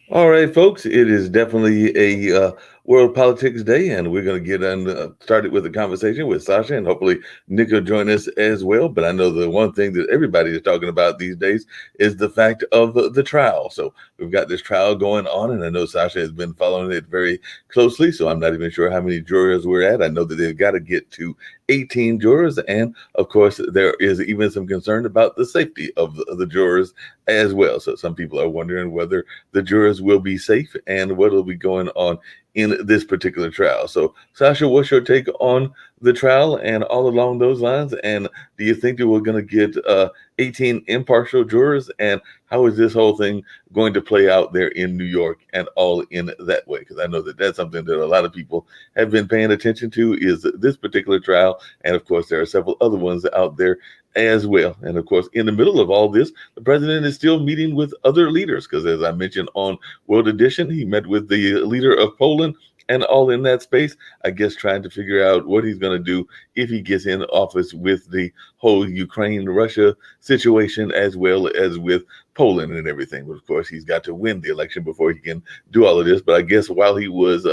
All right, folks, it is definitely a world politics day, and we're going to get started with a conversation with Sasha, and hopefully Nick will join us as well. But I know the one thing that everybody is talking about these days is the fact of the trial. So we've got this trial going on, and I know Sasha has been following it very closely, so I'm not even sure how many jurors we're at. I know that they've got to get to 18 jurors, and of course, there is even some concern about the safety of the jurors as well. So some people are wondering whether the jurors will be safe and what will be going on in this particular trial. So, Sasha, what's your take on the trial and all along those lines? And do you think that we're going to get 18 impartial jurors? And how is this whole thing going to play out there in New York and all in that way? Because I know that that's something that a lot of people have been paying attention to, is this particular trial. And of course, there are several other ones out there as well. And of course, in the middle of all this, the president is still meeting with other leaders, because as I mentioned on World Edition, he met with the leader of Poland, and all in that space, I guess, trying to figure out what he's going to do if he gets in office with the whole Ukraine-Russia situation, as well as with Poland and everything. But of course, he's got to win the election before he can do all of this. But I guess while he was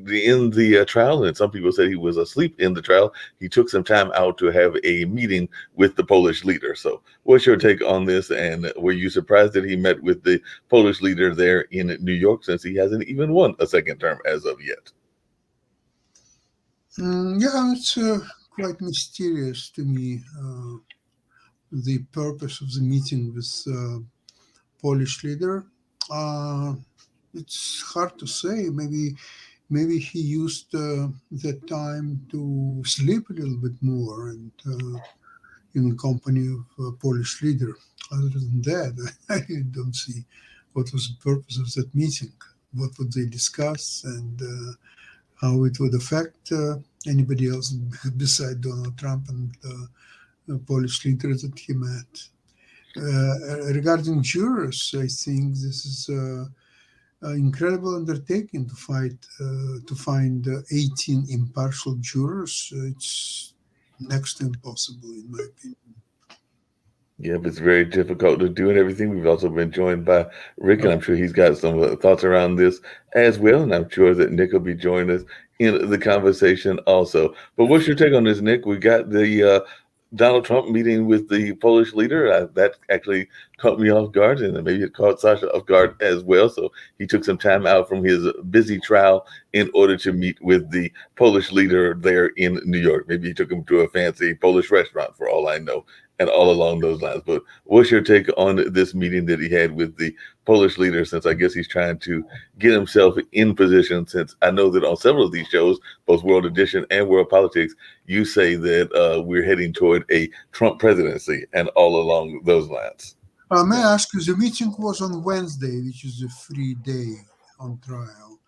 in the trial, and some people said he was asleep in the trial, he took some time out to have a meeting with the Polish leader. So what's your take on this? And were you surprised that he met with the Polish leader there in New York, since he hasn't even won a second term as of yet? Yeah, it's quite mysterious to me, the purpose of the meeting with Polish leader. It's hard to say. Maybe he used that time to sleep a little bit more and in company of Polish leader. Other than that, I don't see what was the purpose of that meeting. What would they discuss, and how it would affect anybody else beside Donald Trump and Polish leader that he met. Regarding jurors, I think this is incredible undertaking to find 18 impartial jurors. It's next to impossible, in my opinion. Yep, it's very difficult to do and everything. We've also been joined by Rick, and I'm sure he's got some thoughts around this as well. And I'm sure that Nick will be joining us in the conversation also. But what's your take on this, Nick? We got the Donald Trump meeting with the Polish leader. That actually caught me off guard, and maybe it caught Sasha off guard as well. So he took some time out from his busy trial in order to meet with the Polish leader there in New York. Maybe he took him to a fancy Polish restaurant, for all I know, and all along those lines. But what's your take on this meeting that he had with the Polish leader, since I guess he's trying to get himself in position, since I know that on several of these shows, both World Edition and World Politics, you say that we're heading toward a Trump presidency and all along those lines? May I ask you, the meeting was on Wednesday, which is a free day on trial,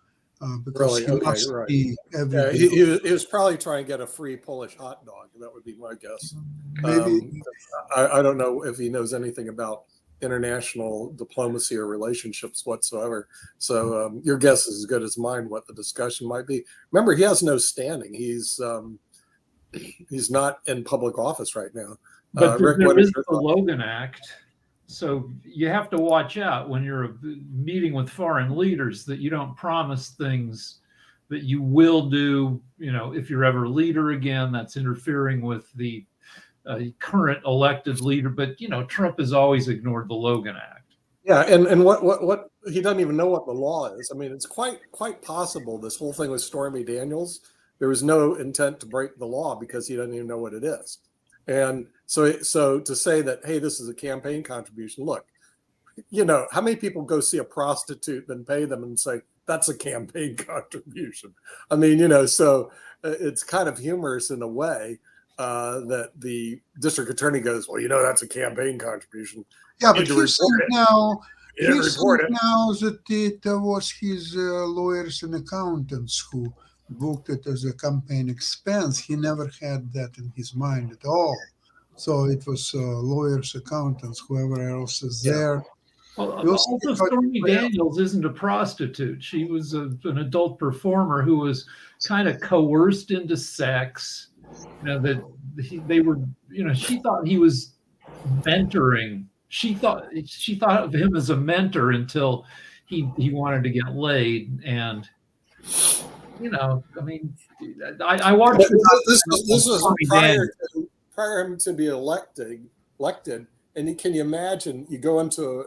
because Really? he Okay, must right. be every Yeah, day. he was probably trying to get a free Polish hot dog. That would be my guess. Maybe I don't know if he knows anything about international diplomacy or relationships whatsoever. So your guess is as good as mine what the discussion might be. Remember, he has no standing. He's not in public office right now. But Rick, there what is is your the thought? Logan Act. So you have to watch out when you're meeting with foreign leaders that you don't promise things that you will do. You know, if you're ever leader again, that's interfering with the current elected leader. But, you know, Trump has always ignored the Logan Act. Yeah, and what he doesn't even know what the law is. I mean, it's quite possible this whole thing with Stormy Daniels, there was no intent to break the law because he doesn't even know what it is. And so to say that, hey, this is a campaign contribution, look, you know, how many people go see a prostitute and pay them and say that's a campaign contribution? I mean, you know, so it's kind of humorous in a way. that the district attorney goes, well, that's a campaign contribution. Yeah, Need but to he's report saying it. now, You didn't he's report saying it. now that it was his lawyers and accountants who booked it as a campaign expense. He never had that in his mind at all. So it was lawyers, accountants, whoever else is Yeah. there. Well, We'll see also, how it Stormy plays out. Daniels isn't a prostitute. She was an adult performer who was kind of coerced into sex. That they were. She thought he was mentoring. She thought of him as a mentor until he wanted to get laid. And I mean, I watched. But this was Stormy prior Daniels. to him to be elected. And can you imagine? You go into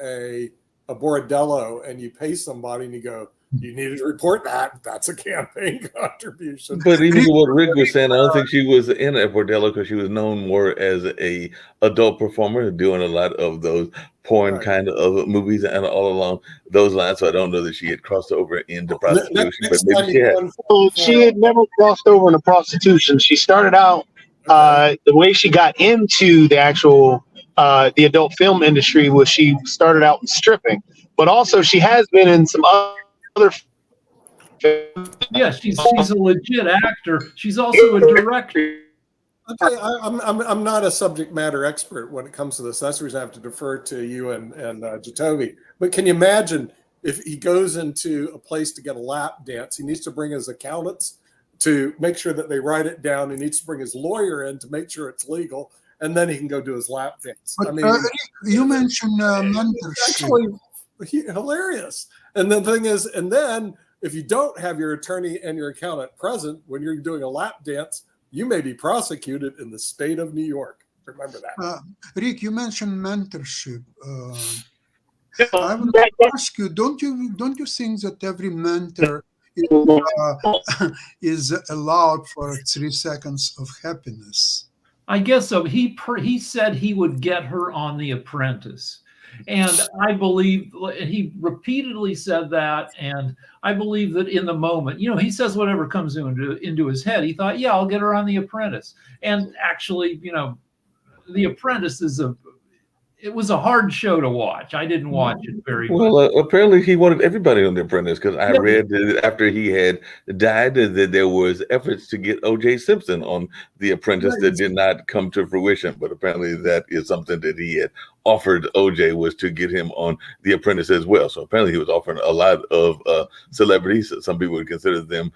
a bordello and you pay somebody and you go, you need to report that. That's a campaign contribution. But even what Rick was saying, I don't think she was in a bordello because she was known more as a adult performer, doing a lot of those porn Right. kind of movies and all along those lines. So I don't know that she had crossed over into prostitution, but Next maybe time she you had. go in So she had never crossed over into prostitution. She started out the way she got into the actual the adult film industry was she started out stripping, but also she has been in some other. Yeah, she's a legit actor. She's also a director. Okay, I'm not a subject matter expert when it comes to this. That's the reason I have to defer to you and Jacoby. But can you imagine if he goes into a place to get a lap dance? He needs to bring his accountants to make sure that they write it down. He needs to bring his lawyer in to make sure it's legal, and then he can go do his lap dance. But I mean, Rick, you mentioned it's mentorship. actually hilarious. And the thing is, and then if you don't have your attorney and your accountant present when you're doing a lap dance, you may be prosecuted in the state of New York. Remember that. Rick, you mentioned mentorship. I would ask you, don't you think that every mentor is allowed for 3 seconds of happiness? I guess so. He said he would get her on The Apprentice, and I believe he repeatedly said that. And I believe that in the moment, he says whatever comes into his head. He thought, yeah, I'll get her on The Apprentice. And actually, The Apprentice it was a hard show to watch. I didn't watch it very Well, much. apparently he wanted everybody on The Apprentice because I read that after he had died, that there was efforts to get O.J. Simpson on The Apprentice that did not come to fruition. But apparently that is something that he had offered O.J. was to get him on The Apprentice as well. So apparently he was offering a lot of celebrities. Some people would consider them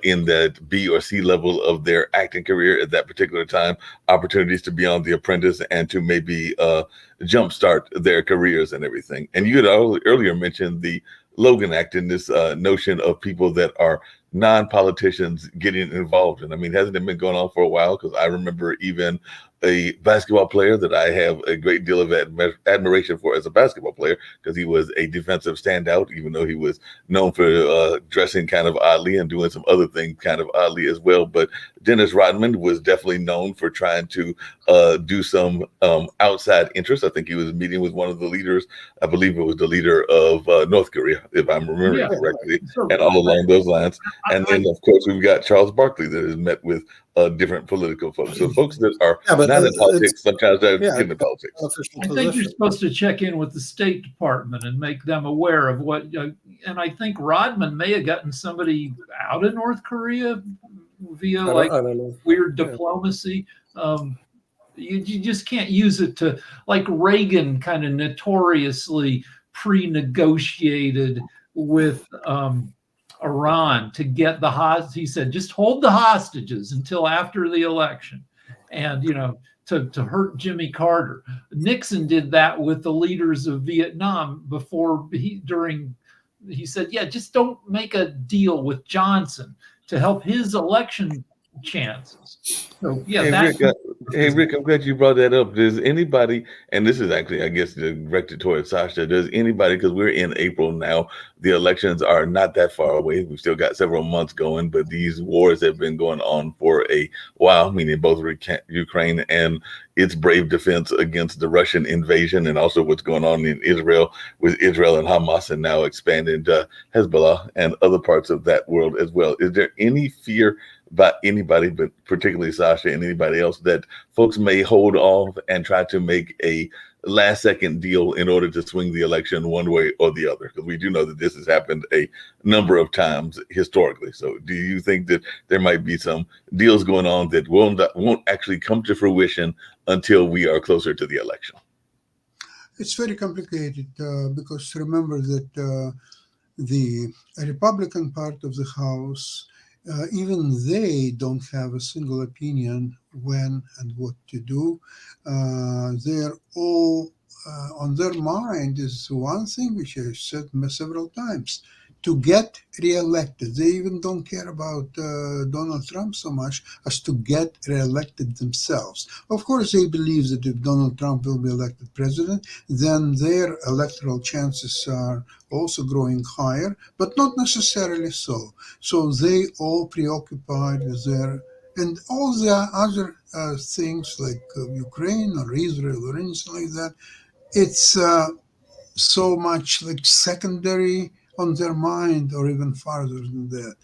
in that B or C level of their acting career at that particular time, opportunities to be on The Apprentice and to maybe jumpstart their careers and everything. And you had earlier mentioned the Logan Act and this notion of people that are non-politicians getting involved. And I mean, hasn't it been going on for a while? Because I remember even a basketball player that I have a great deal of admiration for as a basketball player, because he was a defensive standout, even though he was known for dressing kind of oddly and doing some other things kind of oddly as well. But Dennis Rodman was definitely known for trying to do some outside interests. I think he was meeting with one of the leaders. I believe it was the leader of North Korea, if I'm remembering correctly, and all along those lines. And then, of course, we've got Charles Barkley that has met with different political folks. So folks that are not in politics, sometimes they're getting into politics. I think you're supposed to check in with the State Department and make them aware of what, and I think Rodman may have gotten somebody out of North Korea via I don't know. weird diplomacy. You just can't use it to, like Reagan kind of notoriously pre-negotiated with Iran to get the hostages. He said, just hold the hostages until after the election. And, to hurt Jimmy Carter. Nixon did that with the leaders of Vietnam before he said, yeah, just don't make a deal with Johnson to help his election chances. So yeah, hey Rick, I'm glad you brought that up. Does anybody, and this is actually, I guess, directed towards Sasha, does anybody, because we're in April now, the elections are not that far away. We've still got several months going, but these wars have been going on for a while, meaning both Ukraine and its brave defense against the Russian invasion, and also what's going on in Israel with Israel and Hamas, and now expanding to Hezbollah and other parts of that world as well. Is there any fear by anybody, but particularly Sasha and anybody else, that folks may hold off and try to make a last second deal in order to swing the election one way or the other? Because we do know that this has happened a number of times historically. So do you think that there might be some deals going on that won't actually come to fruition until we are closer to the election? It's very complicated because remember that the Republican part of the House, even they don't have a single opinion when and what to do. They're all on their mind is one thing which I said several times: to get reelected. They even don't care about Donald Trump so much as to get reelected themselves. Of course, they believe that if Donald Trump will be elected president, then their electoral chances are also growing higher, but not necessarily so. So they all preoccupied with their, and all the other things like Ukraine or Israel or anything like that, it's so much like secondary on their mind, or even farther than that.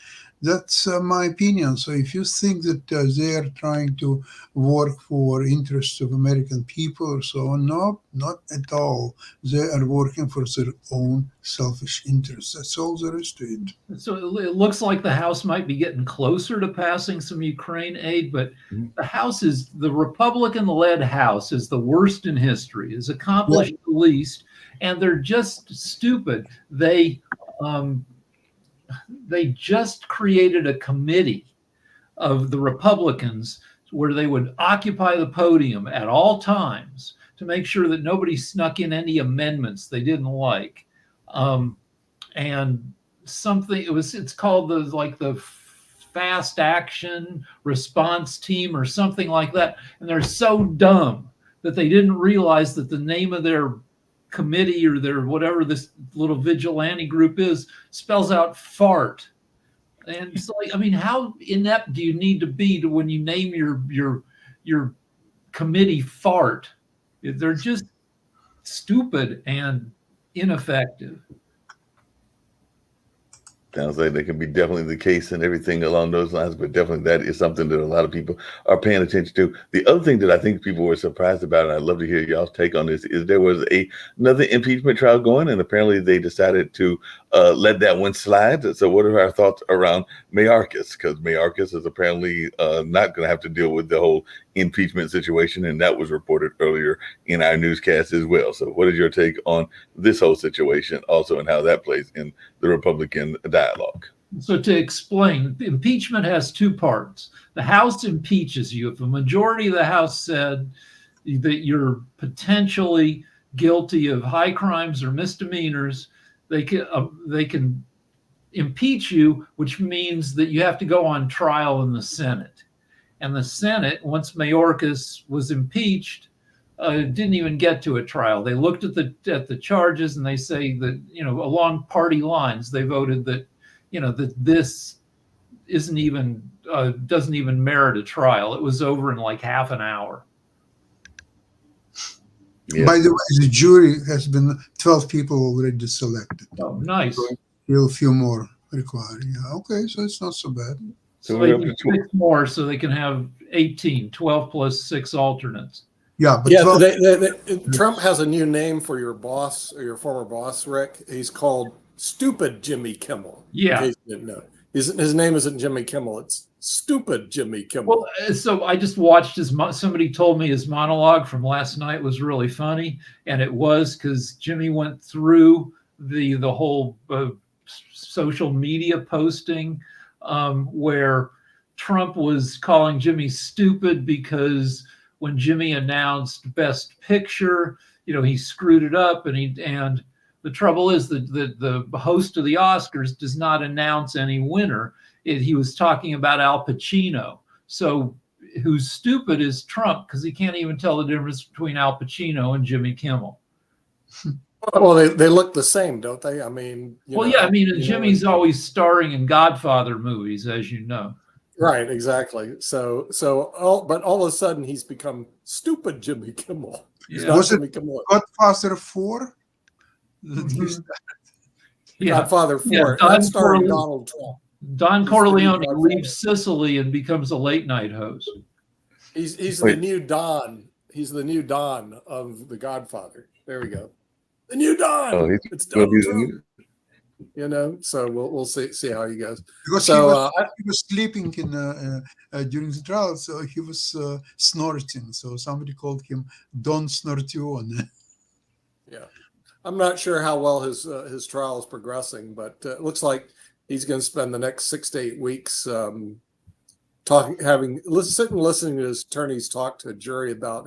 That's my opinion. So if you think that they're trying to work for interests of American people or so on, no, not at all. They are working for their own selfish interests. That's all there is to it. So it looks like the House might be getting closer to passing some Ukraine aid, but the Republican-led House is the worst in history, has accomplished the least, and they're just stupid. They just created a committee of the Republicans where they would occupy the podium at all times to make sure that nobody snuck in any amendments they didn't like. And something, it's called the Fast Action Response Team or something like that. And they're so dumb that they didn't realize that the name of their committee or their whatever this little vigilante group is spells out fart. And it's like, I mean, how inept do you need to be to when you name your committee fart? They're just stupid and ineffective. Sounds like that can be definitely the case and everything along those lines, but definitely that is something that a lot of people are paying attention to. The other thing that I think people were surprised about, and I'd love to hear y'all's take on this, is there was another impeachment trial going, and apparently they decided to let that one slide. So what are our thoughts around Mayorkas? Because Mayorkas is apparently not going to have to deal with the whole impeachment situation, and that was reported earlier in our newscast as well. So what is your take on this whole situation also, and how that plays in the Republican dialogue? So to explain, impeachment has two parts. The House impeaches you. If a majority of the House said that you're potentially guilty of high crimes or misdemeanors, they can impeach you, which means that you have to go on trial in the Senate. And the Senate, once Mayorkas was impeached, didn't even get to a trial. They looked at the charges and they say that, along party lines, they voted that, that this isn't even doesn't even merit a trial. It was over in like half an hour. Yeah. By the way, the jury has been 12 people already selected. Oh, nice. Still a few more required. Yeah. Okay, so it's not so bad. So they need 6 more, so they can have 18, 12 plus 6 alternates. Yeah, but Trump has a new name for your boss or your former boss, Rick. He's called Stupid Jimmy Kimmel. Yeah. In case you didn't know. His name isn't Jimmy Kimmel. It's Stupid Jimmy Kimmel. Well, so I just watched somebody told me his monologue from last night was really funny. And it was because Jimmy went through the whole social media posting where Trump was calling Jimmy stupid because when Jimmy announced Best Picture, he screwed it up, and the trouble is that the host of the Oscars does not announce any winner. He was talking about Al Pacino. So who's stupid is Trump, because he can't even tell the difference between Al Pacino and Jimmy Kimmel. Well, they look the same, don't they? I mean, and Jimmy's always starring in Godfather movies, as you know. Right, exactly. So but all of a sudden he's become Stupid Jimmy Kimmel. Yeah. Was it Godfather 4? Godfather 4. That's starring Donald Trump. Don He's the new Corleone Godfather. leaves Sicily and becomes a late night host. He's the Wait. new Don. He's the new Don of The Godfather. There we go. The new Don. Oh, he's It's gonna Donald be Trump. You know, so we'll see how he goes. Because So he was sleeping during the trial, so he was snorting. So somebody called him Don Snortione. yeah, I'm not sure how well his trial is progressing, but it looks like he's going to spend the next 6 to 8 weeks listening to his attorneys talk to a jury about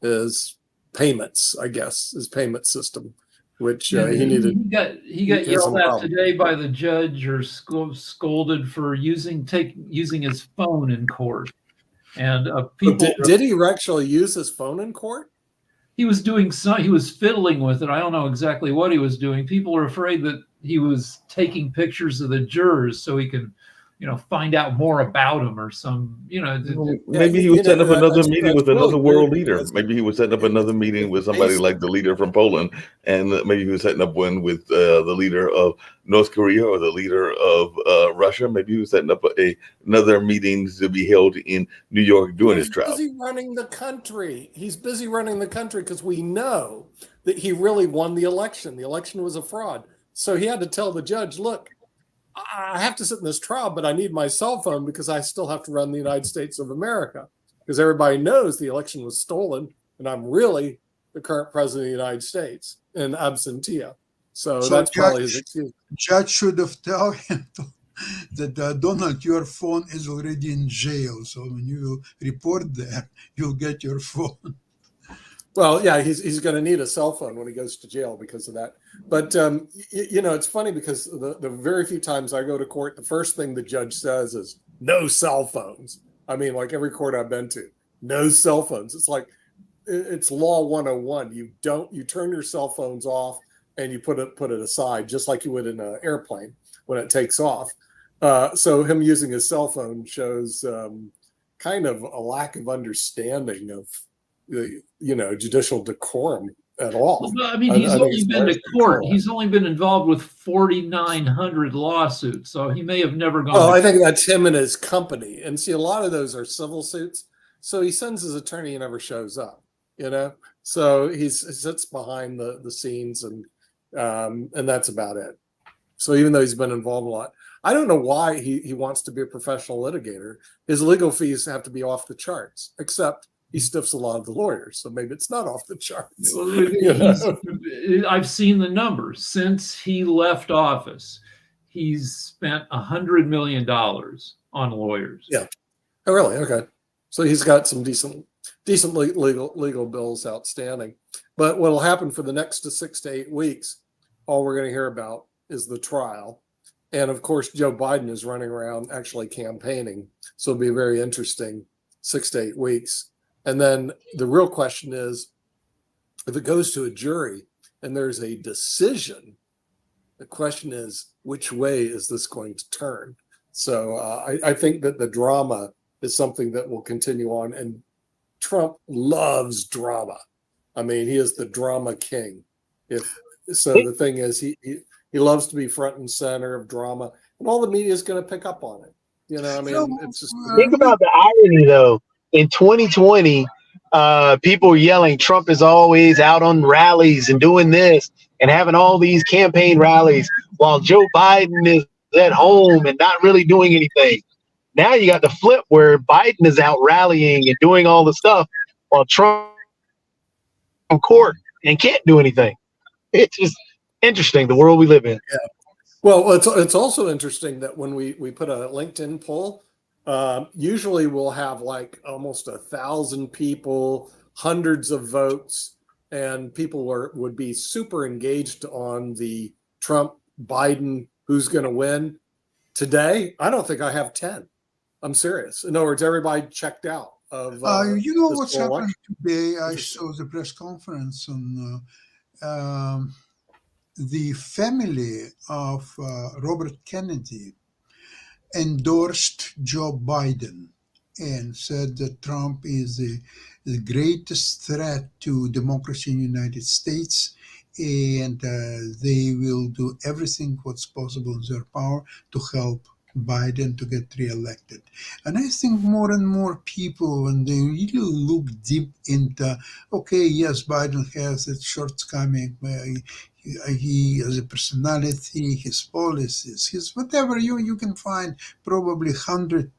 his payments, I guess, his payment system, which Yeah, he needed. He got he has some yelled at problem. today by the judge or scolded for using his phone in court. And people Did he actually use his phone in court? he was fiddling with it. I don't know exactly what he was doing. People are afraid that he was taking pictures of the jurors so he can, find out more about them or some, Maybe he was setting up another that's meeting with really another world weird leader. because Maybe he was setting up another meeting with somebody based- like the leader from Poland, and maybe he was setting up one with the leader of North Korea or the leader of Russia. Maybe he was setting up another meeting to be held in New York during his trial. He's busy running the country. He's busy running the country because we know that he really won the election. The election was a fraud. So he had to tell the judge, look, I have to sit in this trial, but I need my cell phone because I still have to run the United States of America. Because everybody knows the election was stolen and I'm really the current president of the United States in absentia. So that's probably his excuse. Judge should have told him that Donald, your phone is already in jail. So when you report there, you'll get your phone. Well, yeah, he's going to need a cell phone when he goes to jail because of that. But, it's funny because the very few times I go to court, the first thing the judge says is no cell phones. I mean, like every court I've been to, no cell phones. It's like it's law 101. You turn your cell phones off and you put it aside, just like you would in an airplane when it takes off. So him using his cell phone shows kind of a lack of understanding of judicial decorum at all. Well, I mean, he's only been to court. He's only been involved with 4,900 lawsuits, so he may have never gone. Well, I think that's him and his company. And see, a lot of those are civil suits. So he sends his attorney and never shows up, So he sits behind the scenes and that's about it. So even though he's been involved a lot, I don't know why he wants to be a professional litigator. His legal fees have to be off the charts, except he stiffs a lot of the lawyers, so maybe it's not off the charts. I've seen the numbers. Since he left office, he's spent $100 million on lawyers. Yeah. Oh, really? Okay. So he's got some decent legal bills outstanding. But what will happen for the next 6 to 8 weeks, all we're going to hear about is the trial. And of course, Joe Biden is running around actually campaigning. So it'll be very interesting 6 to 8 weeks. And then the real question is, if it goes to a jury and there's a decision, the question is, which way is this going to turn? So I think that the drama is something that will continue on. And Trump loves drama. I mean, he is the drama king. The thing is, he loves to be front and center of drama, and all the media is going to pick up on it. It's just think about the irony, though. In 2020, people were yelling, Trump is always out on rallies and doing this and having all these campaign rallies while Joe Biden is at home and not really doing anything. Now you got the flip where Biden is out rallying and doing all the stuff while Trump in court and can't do anything. It's just interesting, the world we live in. Yeah. Well, it's also interesting that when we put a LinkedIn poll, usually we'll have like almost 1,000 people, hundreds of votes, and people would be super engaged on the Trump Biden who's going to win. Today, I don't think I have 10. I'm serious. In other words, everybody checked out of. What's happening today? I saw the press conference on the family of Robert Kennedy endorsed Joe Biden and said that Trump is the greatest threat to democracy in the United States and they will do everything what's possible in their power to help Biden to get reelected. And I think more and more people, when they really look deep into, okay, yes, Biden has its shortcoming, he as a personality, his policies, his whatever, you can find probably 100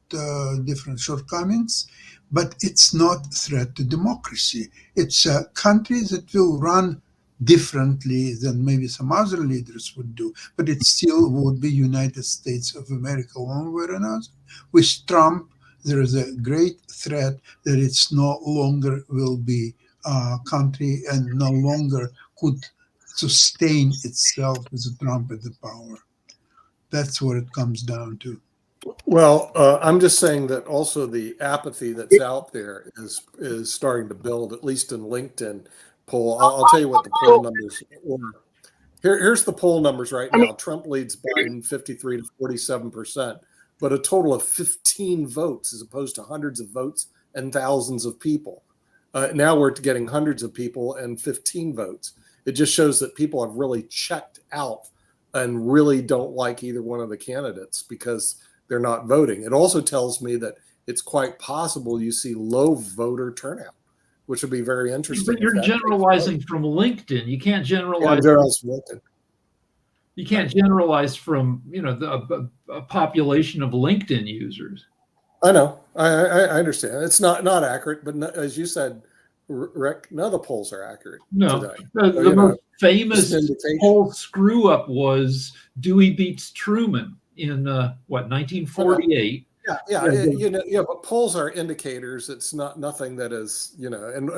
different shortcomings, but it's not a threat to democracy. It's a country that will run differently than maybe some other leaders would do, but it still would be United States of America one way or another. With Trump, there is a great threat that it's no longer will be a country and no longer could sustain itself with Trump at the power. That's what it comes down to. Well, I'm just saying that also the apathy that's out there is starting to build, at least in LinkedIn poll. I'll tell you what the poll numbers were. Here's the poll numbers right now. Trump leads Biden 53 to 47%, but a total of 15 votes as opposed to hundreds of votes and thousands of people. Now we're getting hundreds of people and 15 votes. It just shows that people have really checked out and really don't like either one of the candidates because they're not voting. It also tells me that it's quite possible you see low voter turnout, which would be very interesting. But you're generalizing from LinkedIn. You can't generalize. You can't generalize from a population of LinkedIn users. I know. I understand. It's not accurate, but as you said, Rick, none of the polls are accurate today. The most famous poll screw up was Dewey beats Truman in 1948. Yeah, but polls are indicators. It's nothing that is, and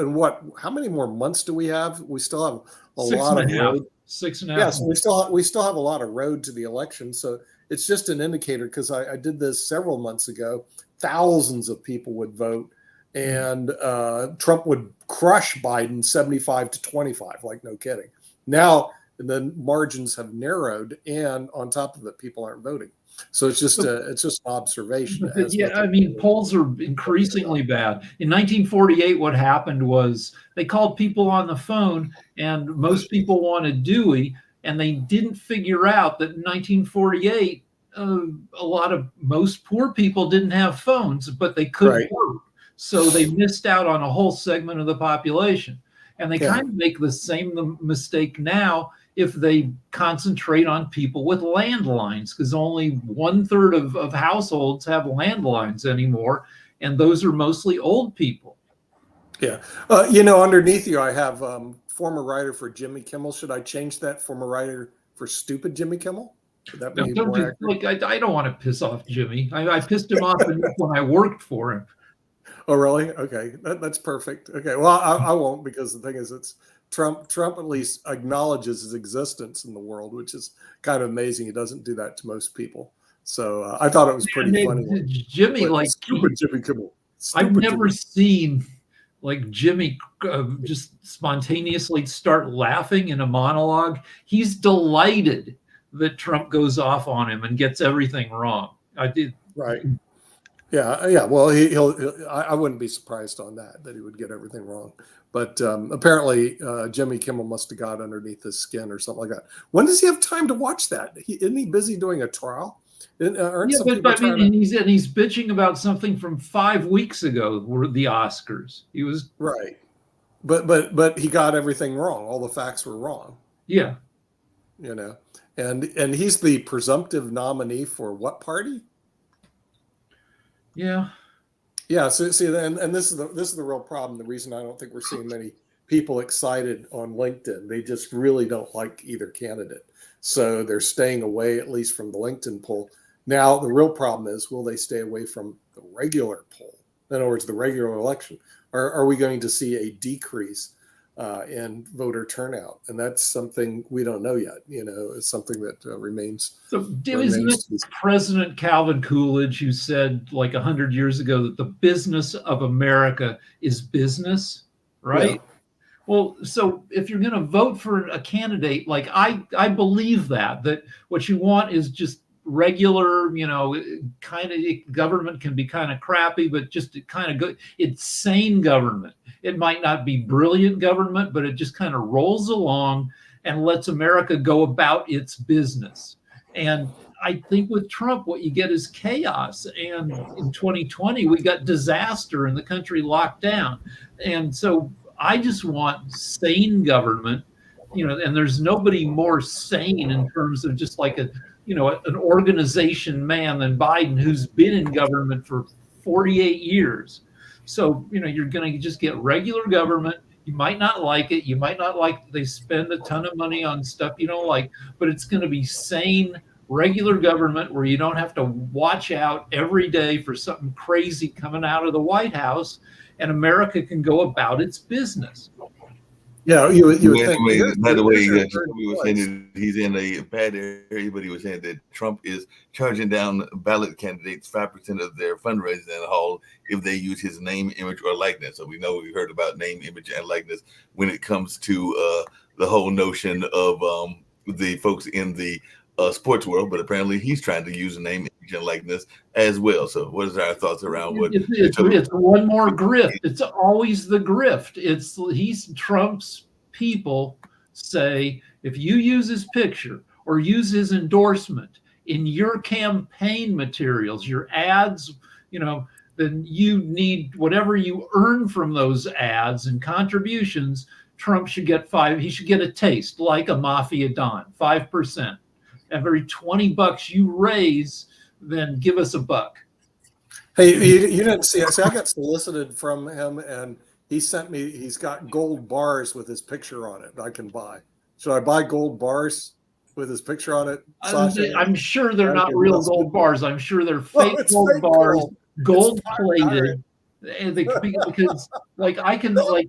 how many more months do we have? We still have a lot of road. 6.5. Yeah, so we still have a lot of road to the election. So it's just an indicator because I did this several months ago. Thousands of people would vote, and Trump would crush Biden 75 to 25, like no kidding. Now the margins have narrowed, and on top of it, people aren't voting. So it's just an observation. Polls are increasingly bad. In 1948, what happened was they called people on the phone, and most people wanted Dewey, and they didn't figure out that in 1948, most poor people didn't have phones, but they couldn't vote. So they missed out on a whole segment of the population. And they kind of make the same mistake now if they concentrate on people with landlines, because only 1/3 of households have landlines anymore, and those are mostly old people. Yeah. Underneath you, I have former writer for Jimmy Kimmel. Should I change that? Former writer for stupid Jimmy Kimmel? Would that be more accurate? I don't want to piss off Jimmy. I pissed him off enough when I worked for him. Oh, really? Okay. That's perfect. Okay. Well, I won't, because the thing is, it's Trump at least acknowledges his existence in the world, which is kind of amazing. He doesn't do that to most people. So I thought it was pretty funny. Jimmy, stupid Jimmy Kimmel. I've never seen Jimmy just spontaneously start laughing in a monologue. He's delighted that Trump goes off on him and gets everything wrong. I did. Right. Yeah. Well, I wouldn't be surprised on that he would get everything wrong. But apparently, Jimmy Kimmel must have got underneath his skin or something like that. When does he have time to watch that? Isn't he busy doing a trial? But he's bitching about something from 5 weeks ago, were the Oscars. He was right, but he got everything wrong. All the facts were wrong. Yeah, and he's the presumptive nominee for what party? Yeah. So and this is the real problem. The reason I don't think we're seeing many people excited on LinkedIn, they just really don't like either candidate. So they're staying away, at least from the LinkedIn poll. Now, the real problem is, will they stay away from the regular poll? In other words, the regular election. Are we going to see a decrease in voter turnout? And that's something we don't know yet. It's something that remains. So isn't it President Calvin Coolidge who said 100 years ago that the business of America is business, right? Yeah. Well, so if you're going to vote for a candidate, I believe that what you want is just regular, kind of government can be kind of crappy, but just kind of good. It's sane government. It might not be brilliant government, but it just kind of rolls along and lets America go about its business. And I think with Trump, what you get is chaos. And in 2020, we got disaster and the country locked down. And so I just want sane government, and there's nobody more sane in terms of just like an organization man than Biden, who's been in government for 48 years. So, you're going to just get regular government. You might not like it. You might not like that they spend a ton of money on stuff you don't like, but it's going to be sane, regular government where you don't have to watch out every day for something crazy coming out of the White House, and America can go about its business. Yeah, you would think. By the way, we were saying that he's in a bad area, but he was saying that Trump is charging down ballot candidates 5% of their fundraising in the hall if they use his name, image, or likeness. So we heard about name, image, and likeness when it comes to the whole notion of the folks in the sports world, but apparently he's trying to use a name, image, and likeness as well. So what is our thoughts around what it's one more grift? It's always the grift. He's Trump's people say, if you use his picture or use his endorsement in your campaign materials, your ads, then you need whatever you earn from those ads and contributions. Trump should get he should get a taste like a mafia don, 5%. Every $20 you raise, then give us $1. Hey, you didn't see. I got solicited from him, and he sent me. He's got gold bars with his picture on it. I can buy. Should I buy gold bars with his picture on it, Sasha? I'm sure they're not real gold bars. I'm sure they're fake gold bars, gold plated. Because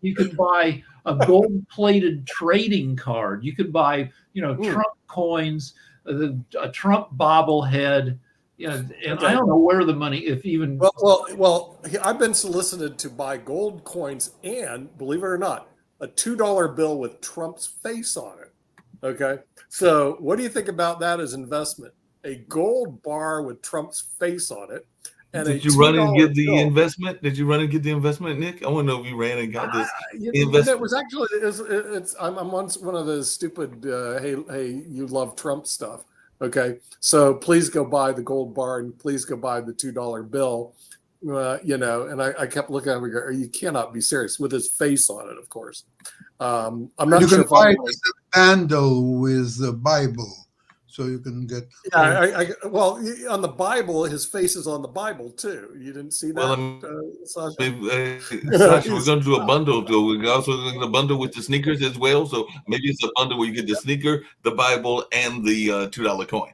you can buy a gold plated trading card. You could buy Trump coins, a Trump bobblehead. And okay. I don't know where the money, if even. Well, I've been solicited to buy gold coins and, believe it or not, a $2 bill with Trump's face on it. Okay, so what do you think about that as investment? A gold bar with Trump's face on it. And did you run and get the investment? Did you run and get the investment, Nick? I want to know if you ran and got this investment. It was actually I'm on one of those stupid hey you love Trump stuff. Okay, so please go buy the gold bar and please go buy the $2 bill. And I kept looking at him and go, you cannot be serious, with his face on it, of course. I'm not sure. You can buy it as a bundle with the Bible. So you can get. Yeah, well, on the Bible, his face is on the Bible too. You didn't see that, Sasha? Sasha, we're going to do a bundle. So we're also going to bundle with the sneakers as well. So maybe it's a bundle where you get the sneaker, the Bible, and the $2 coin.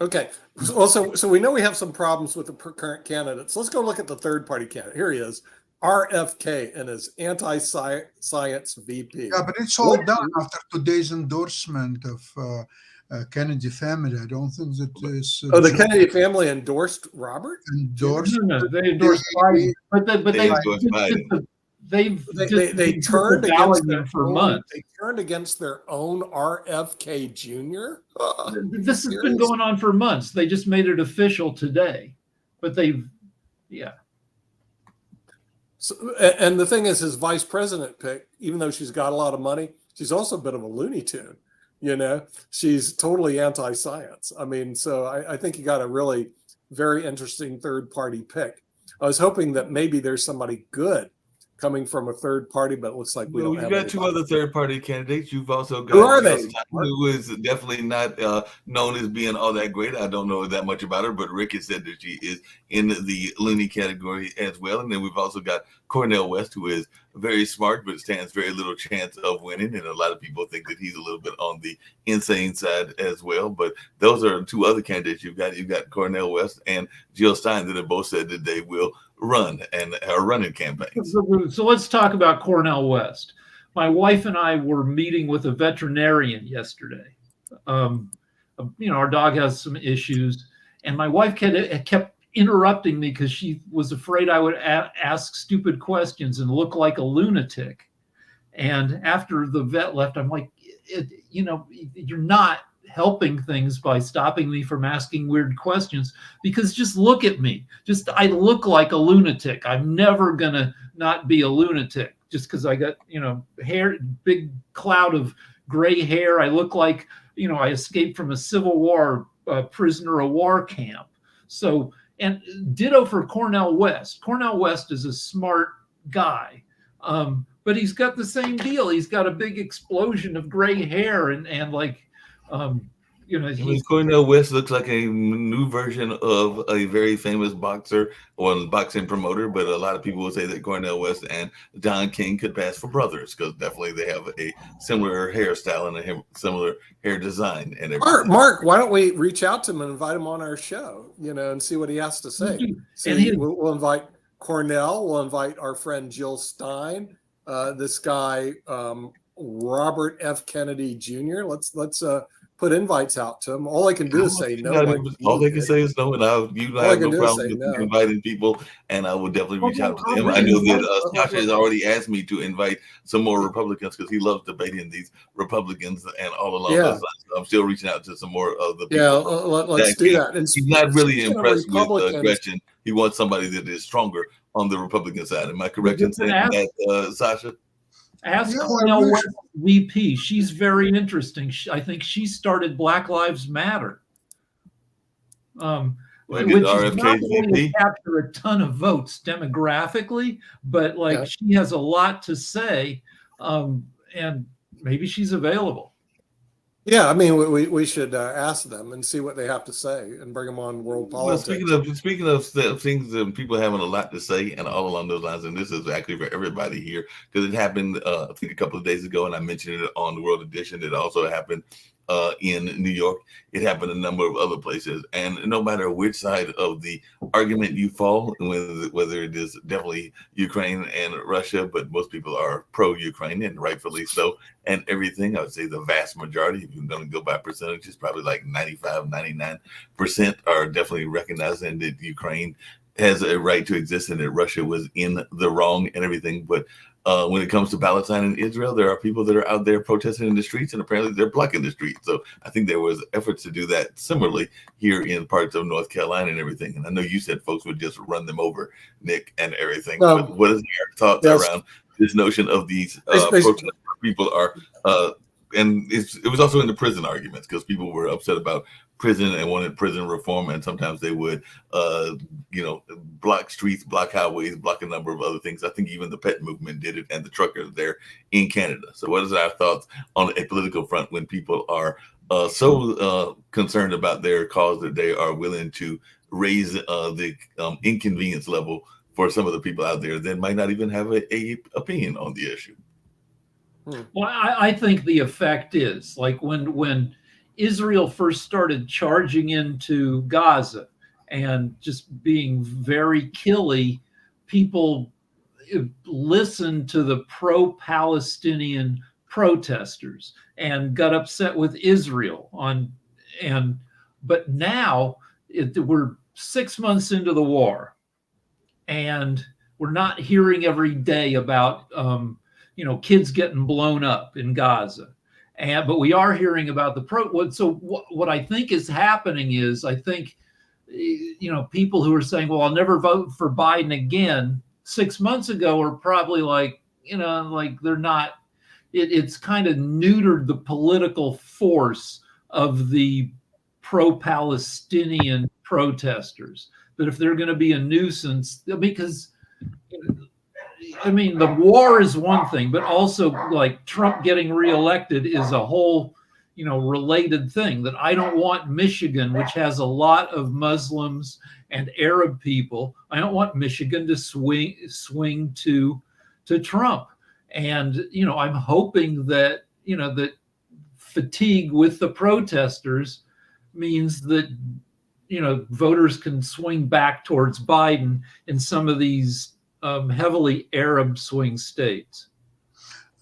Okay. So we know we have some problems with the current candidates. Let's go look at the third-party candidate. Here he is, RFK, and his anti-science VP. Yeah, but it's all done after today's endorsement of. Kennedy family. I don't think that is. The Kennedy family endorsed Robert. No, they endorsed Biden, but they turned against them for months. They turned against their own RFK Jr. This has been going on for months. They just made it official today, but yeah. So, and the thing is, his vice president pick, even though she's got a lot of money, she's also a bit of a Looney Tune. She's totally anti-science. I mean, so I think you got a really very interesting third-party pick. I was hoping that maybe there's somebody good coming from a third party, but it looks like we don't have. You've got two other third-party candidates. You've also got. Who are they? Who is definitely not known as being all that great. I don't know that much about her, but Rick has said that she is in the loony category as well. And then we've also got Cornel West, who is very smart, but stands very little chance of winning. And a lot of people think that he's a little bit on the insane side as well. But those are two other candidates you've got. You've got Cornel West and Jill Stein that have both said that they will run and are running campaigns. So let's talk about Cornel West. My wife and I were meeting with a veterinarian yesterday. Our dog has some issues, and my wife kept interrupting me because she was afraid I would ask stupid questions and look like a lunatic. And after the vet left, I'm like, you're not helping things by stopping me from asking weird questions, because just look at me. I look like a lunatic. I'm never gonna not be a lunatic just because I got hair, big cloud of gray hair. I look like, I escaped from a Civil War prisoner of war camp. So, and ditto for Cornel West. Cornel West is a smart guy, but he's got the same deal. He's got a big explosion of gray hair and like, Cornel West looks like a new version of a very famous boxer or boxing promoter, but a lot of people will say that Cornel West and Don King could pass for brothers because definitely they have a similar hairstyle and a similar hair design. And everything. Mark, why don't we reach out to him and invite him on our show, and see what he has to say. We'll invite Cornel, we'll invite our friend Jill Stein, this guy Robert F. Kennedy Jr. Let's put invites out to them. All I can do is say no. All they can say is no, and I have no problem with inviting people, and I will definitely reach out to them. I know that Sasha has already asked me to invite some more Republicans because he loves debating these Republicans and all along those lines. So I'm still reaching out to some more of the people. Yeah, let's do that. And he's not really impressed with Gretchen. He wants somebody that is stronger on the Republican side. Am I correct in saying that, Sasha? Ask Cornel West VP. She's very interesting. I think she started Black Lives Matter, which is not going to capture a ton of votes demographically, but she has a lot to say, and maybe she's available. Yeah, I mean, we should ask them and see what they have to say and bring them on World Politics. Well, speaking of things that people having a lot to say and all along those lines, and this is actually for everybody here because it happened, I think, a couple of days ago, and I mentioned it on the World Edition. It also happened in New York. It happened in a number of other places. And no matter which side of the argument you fall, whether it is definitely Ukraine and Russia, but most people are pro-Ukraine and rightfully so, and everything, I would say the vast majority, if you're going to go by percentages, probably like 95, 99% are definitely recognizing that Ukraine has a right to exist and that Russia was in the wrong and everything. But when it comes to Palestine and Israel, there are people that are out there protesting in the streets, and apparently they're blocking the streets. So I think there was efforts to do that similarly here in parts of North Carolina and everything. And I know you said folks would just run them over, Nick, and everything. But what is your thoughts around this notion of these protests where people are, and it was also in the prison arguments because people were upset about prison and wanted prison reform, and sometimes they would block streets, block highways, block a number of other things. I think even the pet movement did it, and the truckers there in Canada. So what is our thoughts on a political front when people are so concerned about their cause that they are willing to raise the inconvenience level for some of the people out there that might not even have a opinion on the issue? Well, I think the effect is like when Israel first started charging into Gaza and just being very killy, people listened to the pro-Palestinian protesters and got upset with Israel but now we're 6 months into the war, and we're not hearing every day about kids getting blown up in Gaza. But we are hearing about so what I think is happening is I think, people who are saying, well, I'll never vote for Biden again 6 months ago are probably like they're not, it's kind of neutered the political force of the pro-Palestinian protesters. That if they're going to be a nuisance, because the war is one thing, but also like Trump getting reelected is a whole, related thing. That I don't want Michigan, which has a lot of Muslims and Arab people. I don't want Michigan to swing to Trump. And, I'm hoping that, that fatigue with the protesters means that, voters can swing back towards Biden in some of these heavily Arab swing states.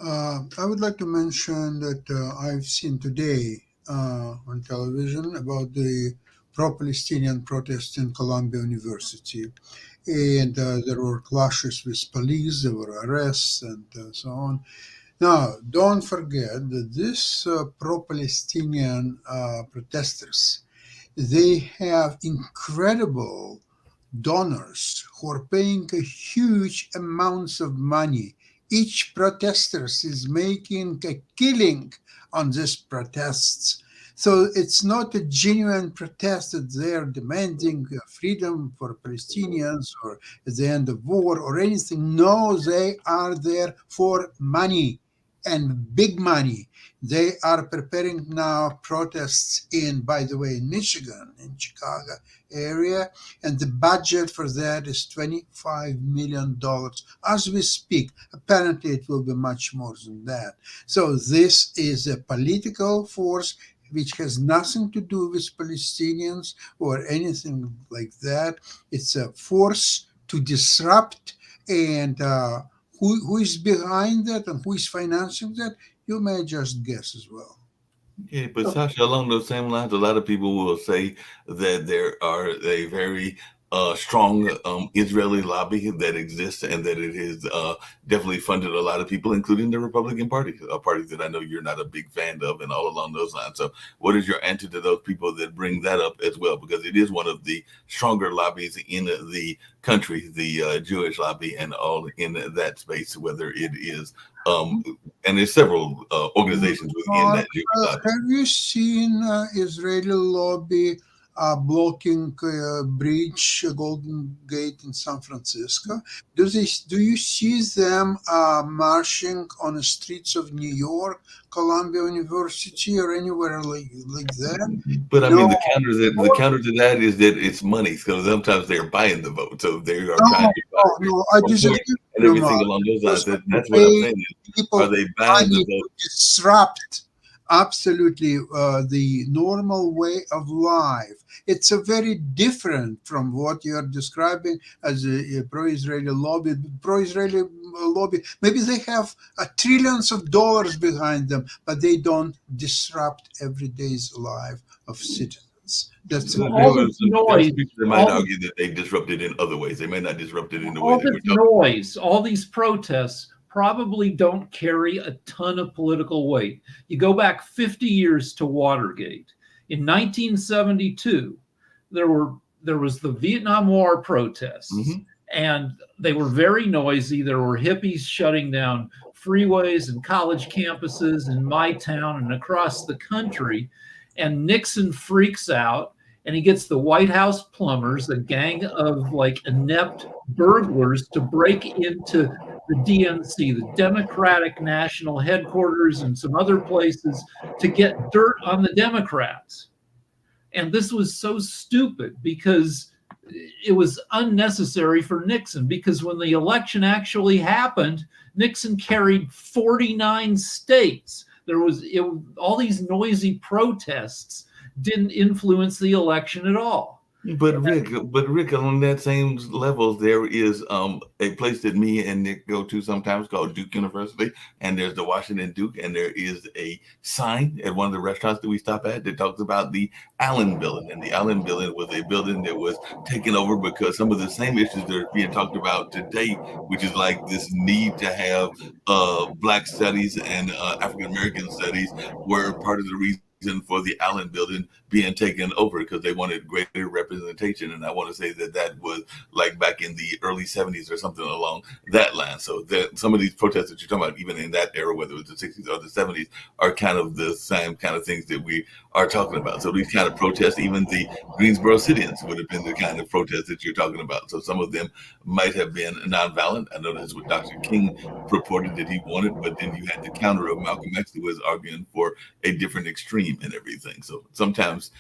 I would like to mention that I've seen today on television about the pro-Palestinian protests in Columbia University. And there were clashes with police, there were arrests and so on. Now, don't forget that these pro-Palestinian protesters, they have incredible donors who are paying huge amounts of money each protesters is making a killing on these protests. So it's not a genuine protest that they are demanding freedom for Palestinians or the end of war or anything. No, they are there for money and big money. They are preparing now protests in, by the way, in Michigan, in Chicago area, and the budget for that is $25 million as we speak. Apparently, it will be much more than that. So this is a political force which has nothing to do with Palestinians or anything like that. It's a force to disrupt, and who is behind that and who is financing that, you may just guess as well. Yeah, but Sasha, along those same lines, a lot of people will say that there are a very strong Israeli lobby that exists, and that it has definitely funded a lot of people, including the Republican Party, a party that I know you're not a big fan of, and all along those lines. So what is your answer to those people that bring that up as well? Because it is one of the stronger lobbies in the country, the Jewish lobby, and all in that space, whether it is and there's several organizations within that Jewish lobby. Have you seen Israeli lobby blocking bridge, Golden Gate in San Francisco? Do you see them marching on the streets of New York, Columbia University, or anywhere like that? But I No. mean, the counter to that is that it's money. So sometimes they're buying the vote. So they are trying to buy No, I disagree. and everything along those lines. That's what I'm saying. People Are they buying the to vote? disrupt absolutely the normal way of life. It's a very different from what you are describing as a pro-Israeli lobby. Pro-Israeli lobby, maybe they have trillions of dollars behind them, but they don't disrupt everyday's life of citizens. That's So all there this was some noise, people that might all- argue that they disrupted in other ways. They may not disrupt it in the way all that we're this talking. noise, all these protests probably don't carry a ton of political weight. You go back 50 years to Watergate. In 1972, there was the Vietnam War protests, and they were very noisy. There were hippies shutting down freeways and college campuses in my town and across the country. And Nixon freaks out, and he gets the White House plumbers, a gang of like inept burglars, to break into the DNC, the Democratic National Headquarters, and some other places to get dirt on the Democrats. And this was so stupid because it was unnecessary for Nixon, because when the election actually happened, Nixon carried 49 states. All these noisy protests didn't influence the election at all. But Rick, on that same level, there is a place that me and Nick go to sometimes called Duke University, and there's the Washington Duke, and there is a sign at one of the restaurants that we stop at that talks about the Allen Building, and the Allen Building was a building that was taken over because some of the same issues that are being talked about today, which is like this need to have Black studies and African American studies, were part of the reason for the Allen Building being taken over, because they wanted greater representation. And I want to say that was like back in the early 70s or something along that line. So some of these protests that you're talking about, even in that era, whether it was the 60s or the 70s, are kind of the same kind of things that we are talking about. So these kind of protests, even the Greensboro sit-ins would have been the kind of protests that you're talking about. So some of them might have been nonviolent. I know that's what Dr. King purported that he wanted, but then you had the counter of Malcolm X, who was arguing for a different extreme and everything. So sometimes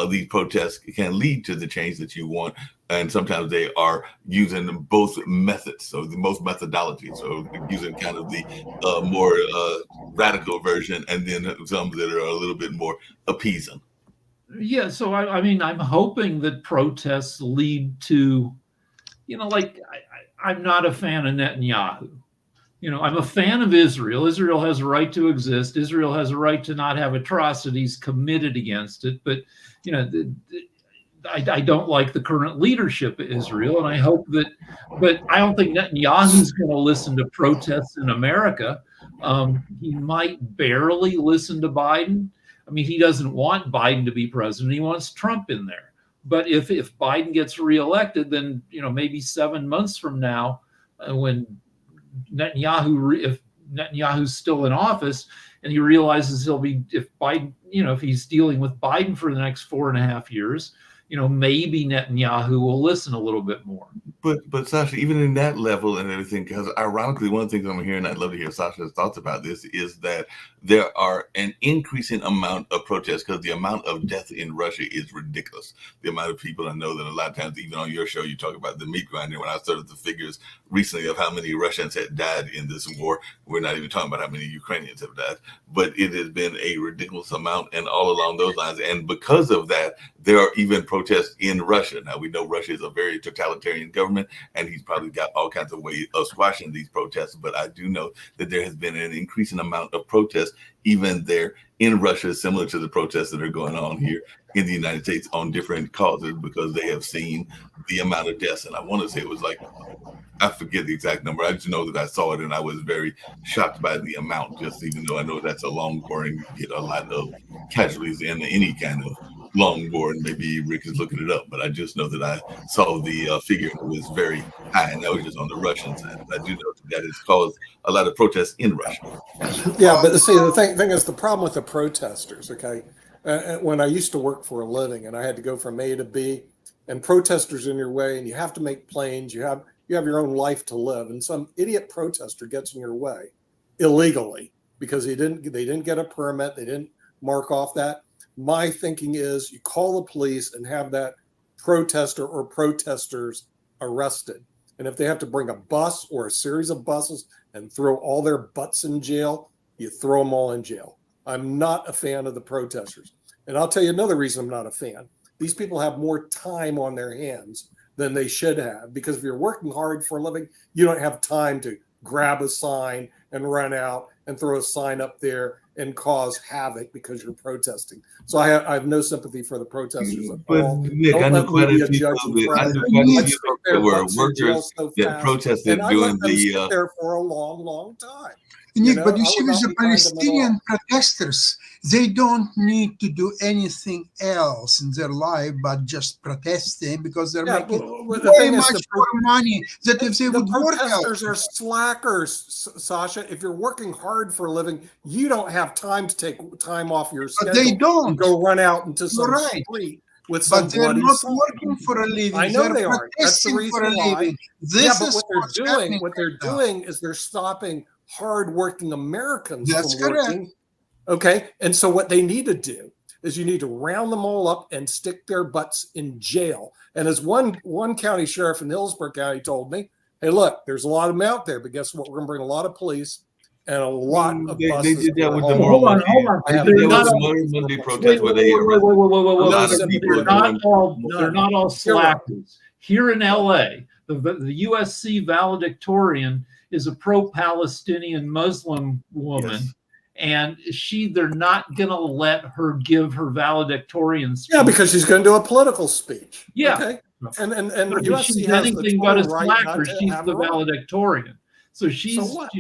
these protests can lead to the change that you want, and sometimes they are using both methods, so the most methodology, so using kind of the more radical version, and then some that are a little bit more appeasing. Yeah, so I mean, I'm hoping that protests lead to, I'm not a fan of Netanyahu. I'm a fan of Israel. Israel has a right to exist. Israel has a right to not have atrocities committed against it. But, I don't like the current leadership of Israel. And I hope but I don't think Netanyahu's going to listen to protests in America. He might barely listen to Biden. I mean, he doesn't want Biden to be president. He wants Trump in there. But if Biden gets reelected, then, maybe 7 months from now, when if Netanyahu's still in office and he realizes he'll be, if Biden, if he's dealing with Biden for the next 4.5 years, maybe Netanyahu will listen a little bit more. But Sasha, even in that level and everything, because ironically, one of the things I'm hearing, I'd love to hear Sasha's thoughts about this, is that there are an increasing amount of protests because the amount of death in Russia is ridiculous. The amount of people, I know that a lot of times, even on your show, you talk about the meat grinder. When I started the figures recently of how many Russians had died in this war, we're not even talking about how many Ukrainians have died, but it has been a ridiculous amount, and all along those lines. And because of that, there are even protests in Russia. Now, we know Russia is a very totalitarian government, and he's probably got all kinds of ways of squashing these protests. But I do know that there has been an increasing amount of protests even there in Russia, similar to the protests that are going on here in the United States on different causes, because they have seen the amount of deaths. And I want to say it was like, I forget the exact number. I just know that I saw it and I was very shocked by the amount, just even though I know that's a long war and you get a lot of casualties in any kind of long war. And maybe Rick is looking it up, but I just know that I saw the figure was very high, and that was just on the Russian side. I do know that it's caused a lot of protests in Russia. Yeah, but see, the thing is, the problem with the protesters, okay, when I used to work for a living and I had to go from A to B, and protesters in your way, and you have to make planes, you have your own life to live, and some idiot protester gets in your way illegally because they didn't get a permit, they didn't mark off that. My thinking is you call the police and have that protester or protesters arrested. And if they have to bring a bus or a series of buses and throw all their butts in jail, you throw them all in jail. I'm not a fan of the protesters. And I'll tell you another reason I'm not a fan. These people have more time on their hands than they should have, because if you're working hard for a living, you don't have time to grab a sign and run out and throw a sign up there and cause havoc because you're protesting. So I have no sympathy for the protesters at all. Nick, I know quite a few that were workers that protested during the there for a long time. Nick, but you see, with the Palestinian protesters, they don't need to do anything else in their life but just protesting, because they're making way much more money than if they would work out. Protesters are slackers, Sasha. If you're working hard for a living, you don't have time to take time off your schedule. But they don't. And go run out into some street with some bloody. But they're not working for a living. I know they are. That's the reason why. This but what they're doing is they're stopping hardworking Americans from working. Okay, and so what they need to do is you need to round them all up and stick their butts in jail. And as one county sheriff in Hillsborough County told me, hey, look, there's a lot of them out there, but guess what? We're going to bring a lot of police and a lot of buses. They did that with the Moral Monday protest where they arrested a lot of people. They're not all slackers. Here in LA, the USC valedictorian is a pro-Palestinian Muslim woman. Yes. And they're not going to let her give her valedictorian speech. Yeah, because she's going to do a political speech. Yeah. Okay. And if she's anything but a slacker, she's the valedictorian. So she's. So what?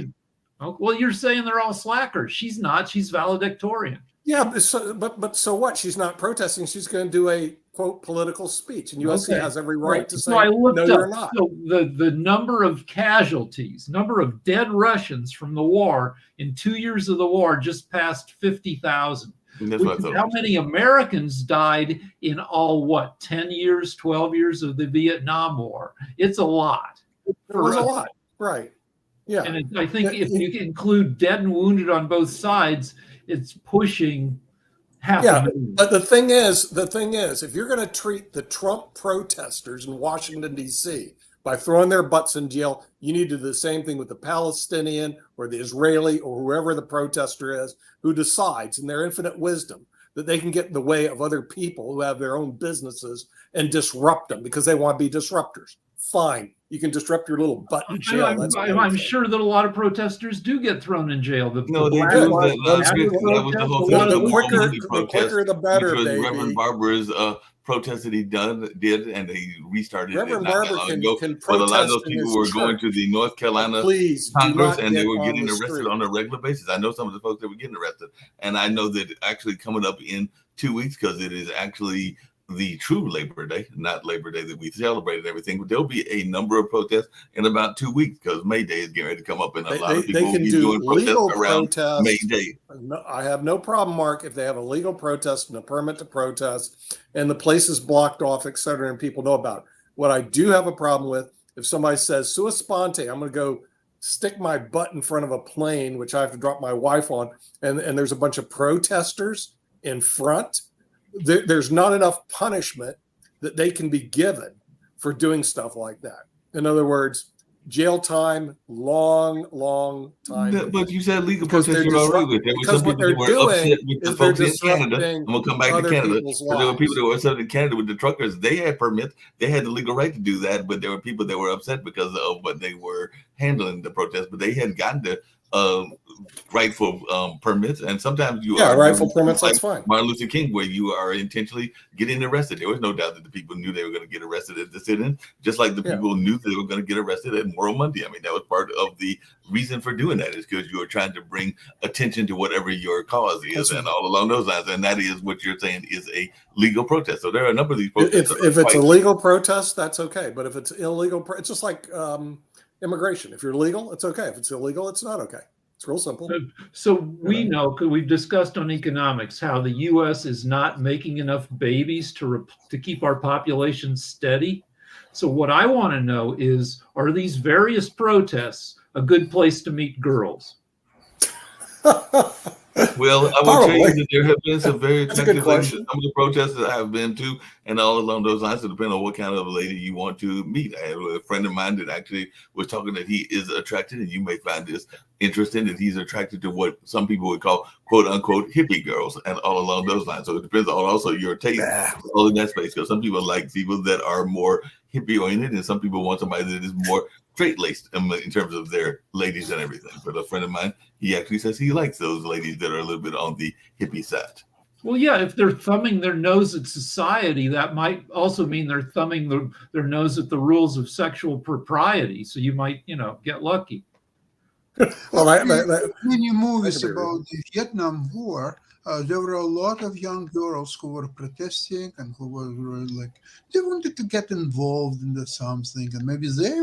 Well, you're saying they're all slackers. She's not. She's valedictorian. Yeah, but so what? She's not protesting. She's going to do a quote political speech, and USC has every right to say no, you're not. So the number of casualties, number of dead Russians from the war in 2 years of the war just passed 50,000. How many Americans died in all 10 years, 12 years of the Vietnam War? It's a lot. It was a lot, right? Yeah, and I think if you include dead and wounded on both sides, it's pushing half. Yeah, but the thing is, if you're going to treat the Trump protesters in Washington, D.C. by throwing their butts in jail, you need to do the same thing with the Palestinian or the Israeli or whoever the protester is who decides in their infinite wisdom that they can get in the way of other people who have their own businesses and disrupt them because they want to be disruptors. Fine. You can disrupt your little butt in jail. I'm sure that a lot of protesters do get thrown in jail. That was the whole thing. The quicker, the better, because baby. Reverend Barber's protest that he did, and he restarted Reverend it not Barber long ago. can But a lot of protest those people were going to the North Carolina Congress, and they were getting arrested on a regular basis. I know some of the folks that were getting arrested, and I know that actually coming up in 2 weeks, because it is actually the true Labor Day, not Labor Day that we celebrate and everything, but there'll be a number of protests in about 2 weeks because May Day is getting ready to come up, and a lot of people They will can be do doing legal protests around May protests. Day. No, I have no problem, Mark, if they have a legal protest and a permit to protest and the place is blocked off, et cetera, and people know about it. What I do have a problem with, if somebody says, sua sponte, I'm going to go stick my butt in front of a plane, which I have to drop my wife on, and there's a bunch of protesters in front, there's not enough punishment that they can be given for doing stuff like that. In other words, jail time, long time. But you said legal Because protest they're you're already with. There were because some what people they're that were upset doing with the is they're folks in Canada. disrupting I'm gonna come back to other Canada. people's But there were people lives. that were upset in Canada with the truckers. They had permits. They had the legal right to do that. But there were people that were upset because of what they were handling the protest. But they had gotten the rightful permits. And sometimes you are rightful doing permits. like That's fine. Martin Luther King, where you are intentionally getting arrested. There was no doubt that the people knew they were going to get arrested at the sit-in, just like the people knew they were going to get arrested at Moral Monday. I mean, that was part of the reason for doing that, is because you were trying to bring attention to whatever your cause is, and all along those lines. And that is what you're saying is a legal protest. So there are a number of these protests. If it's a legal protest, that's okay. But if it's illegal, it's just like immigration. If you're legal, it's okay. If it's illegal, it's not okay. It's real simple. So we know, because we've discussed on economics, how the U.S. is not making enough babies to keep our population steady. So what I want to know is, are these various protests a good place to meet girls? Well, I will tell you that there have been some very attractive ladies at some of the protests that I have been to, and all along those lines, it depends on what kind of lady you want to meet. I have a friend of mine that actually was talking that he is attracted, and you may find this interesting, that he's attracted to what some people would call quote unquote hippie girls, and all along those lines. So it depends on also your taste all in that space, because some people like people that are more hippie oriented, and some people want somebody that is more straight-laced in terms of their ladies and everything. But a friend of mine, he actually says he likes those ladies that are a little bit on the hippie side. Well, yeah, if they're thumbing their nose at society, that might also mean they're thumbing their nose at the rules of sexual propriety. So you might, get lucky. Well, many movies about the Vietnam War, there were a lot of young girls who were protesting and who were like, they wanted to get involved in something, and maybe they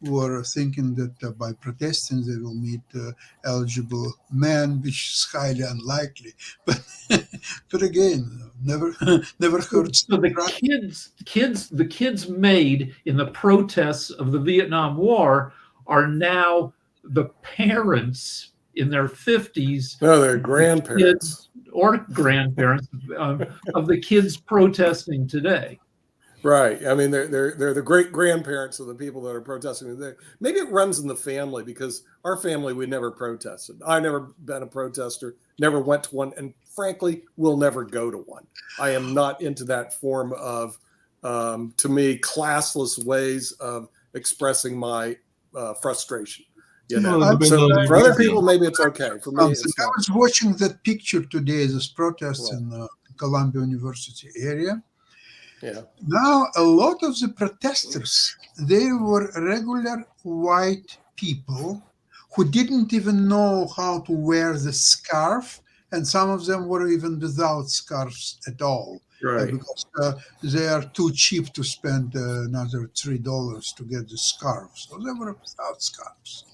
were thinking that by protesting they will meet eligible men, which is highly unlikely. But again, never heard. So the kids made in the protests of the Vietnam War are now the parents in their 50s. No, they're grandparents or grandparents of the kids protesting today. Right. I mean, they're the great grandparents of the people that are protesting. Maybe it runs in the family, because our family, we never protested. I've never been a protester, never went to one, and frankly, will never go to one. I am not into that form of, to me, classless ways of expressing my frustration. So for other people, maybe it's okay. For me, it's I was watching that picture today, this protest in Columbia University area. Yeah. Now, a lot of the protesters, they were regular white people who didn't even know how to wear the scarf, and some of them were even without scarves at all. Right. Because they are too cheap to spend another $3 to get the scarves. So they were without scarves.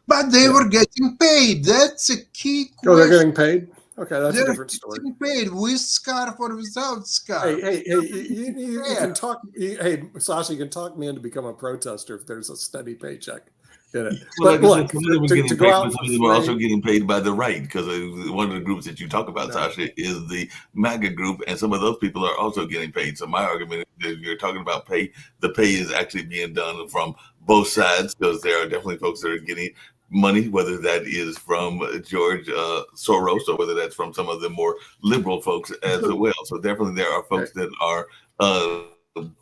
But they were getting paid. That's a key question. Oh, they're getting paid? Okay, that's a different story. Getting paid with scarf or without scarf. Hey, you can talk. Hey, Sasha, you can talk me into become a protester if there's a steady paycheck in it. Well, But look, some of them were getting to paid, go out but some of for them were also free- getting paid by the right, because one of the groups that you talk about, Sasha, is the MAGA group, and some of those people are also getting paid. So my argument is that you're talking about pay. The pay is actually being done from both sides, because there are definitely folks that are getting money, whether that is from George Soros or whether that's from some of the more liberal folks as well. So definitely there are folks that are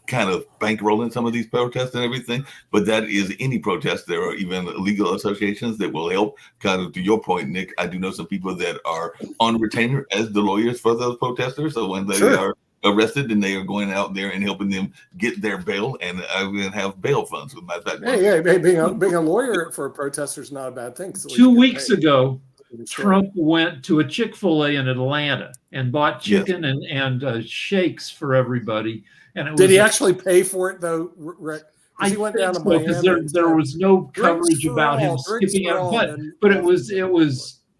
kind of bankrolling some of these protests and everything, but that is any protest. There are even legal associations that will help. Kind of to your point, Nick, I do know some people that are on retainer as the lawyers for those protesters. So when they are arrested, and they are going out there and helping them get their bail, and even have bail funds. With my fact, Hey, being a lawyer for a protester is not a bad thing. 2 weeks ago, Trump went to a Chick-fil-A in Atlanta and bought Yes. chicken and shakes for everybody. And it Did was he actually pay for it though, Rick? I He went think down to so, Miami. because and there said, was no "Drinks coverage for about him all, drinks skipping for out. all," and But it was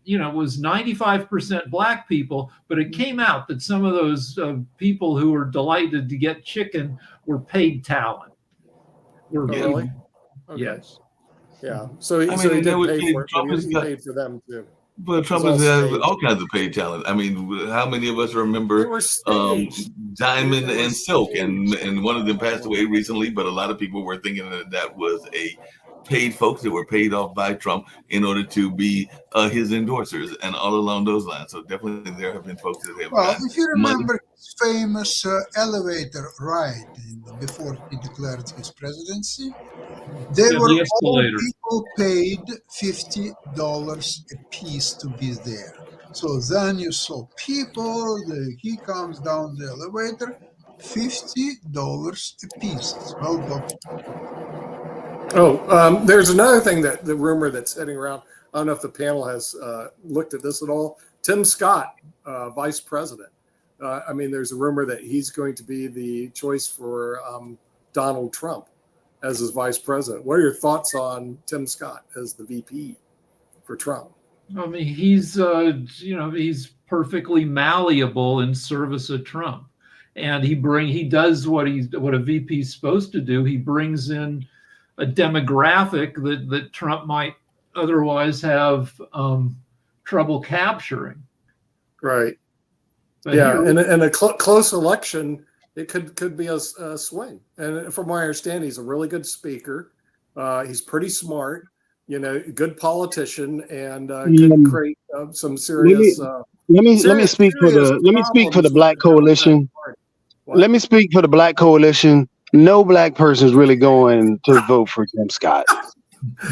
you know, it was 95% black people. But it came out that some of those people who were delighted to get chicken were paid talent. Were Oh, really? Okay. Yes. Yeah. So he, I mean, so he and did that was pay paid- for it, Trump but has he got- paid for them too. But Trump It was has all had all kinds of paid talent. I mean, how many of us They remember were staged. Diamond They were and Silk, and staged. one of them passed away recently, but a lot of people were thinking that was a paid folks that were paid off by Trump in order to be his endorsers and all along those lines. So definitely there have been folks that have Well, gotten if you money. remember his famous elevator ride before he declared his presidency, they Yeah, were the all escalator. people paid $50 a piece to be there. So then you saw people, he comes down the elevator, $50 a piece. Well done. Oh, there's another thing that the rumor that's heading around. I don't know if the panel has looked at this at all. Tim Scott, vice president. I mean, there's a rumor that he's going to be the choice for Donald Trump as his vice president. What are your thoughts on Tim Scott as the VP for Trump? I mean, he's you know, he's perfectly malleable in service of Trump, and he does what a VP is supposed to do. He brings in a demographic that Trump might otherwise have trouble capturing. Right. But Yeah, here- and a close election, it could be a swing. And from what I understand, he's a really good speaker. He's pretty smart, you know, good politician, and could create some serious. Let me speak for the Black Coalition. Let me speak for the Black Coalition. No black person is really going to vote for Tim Scott.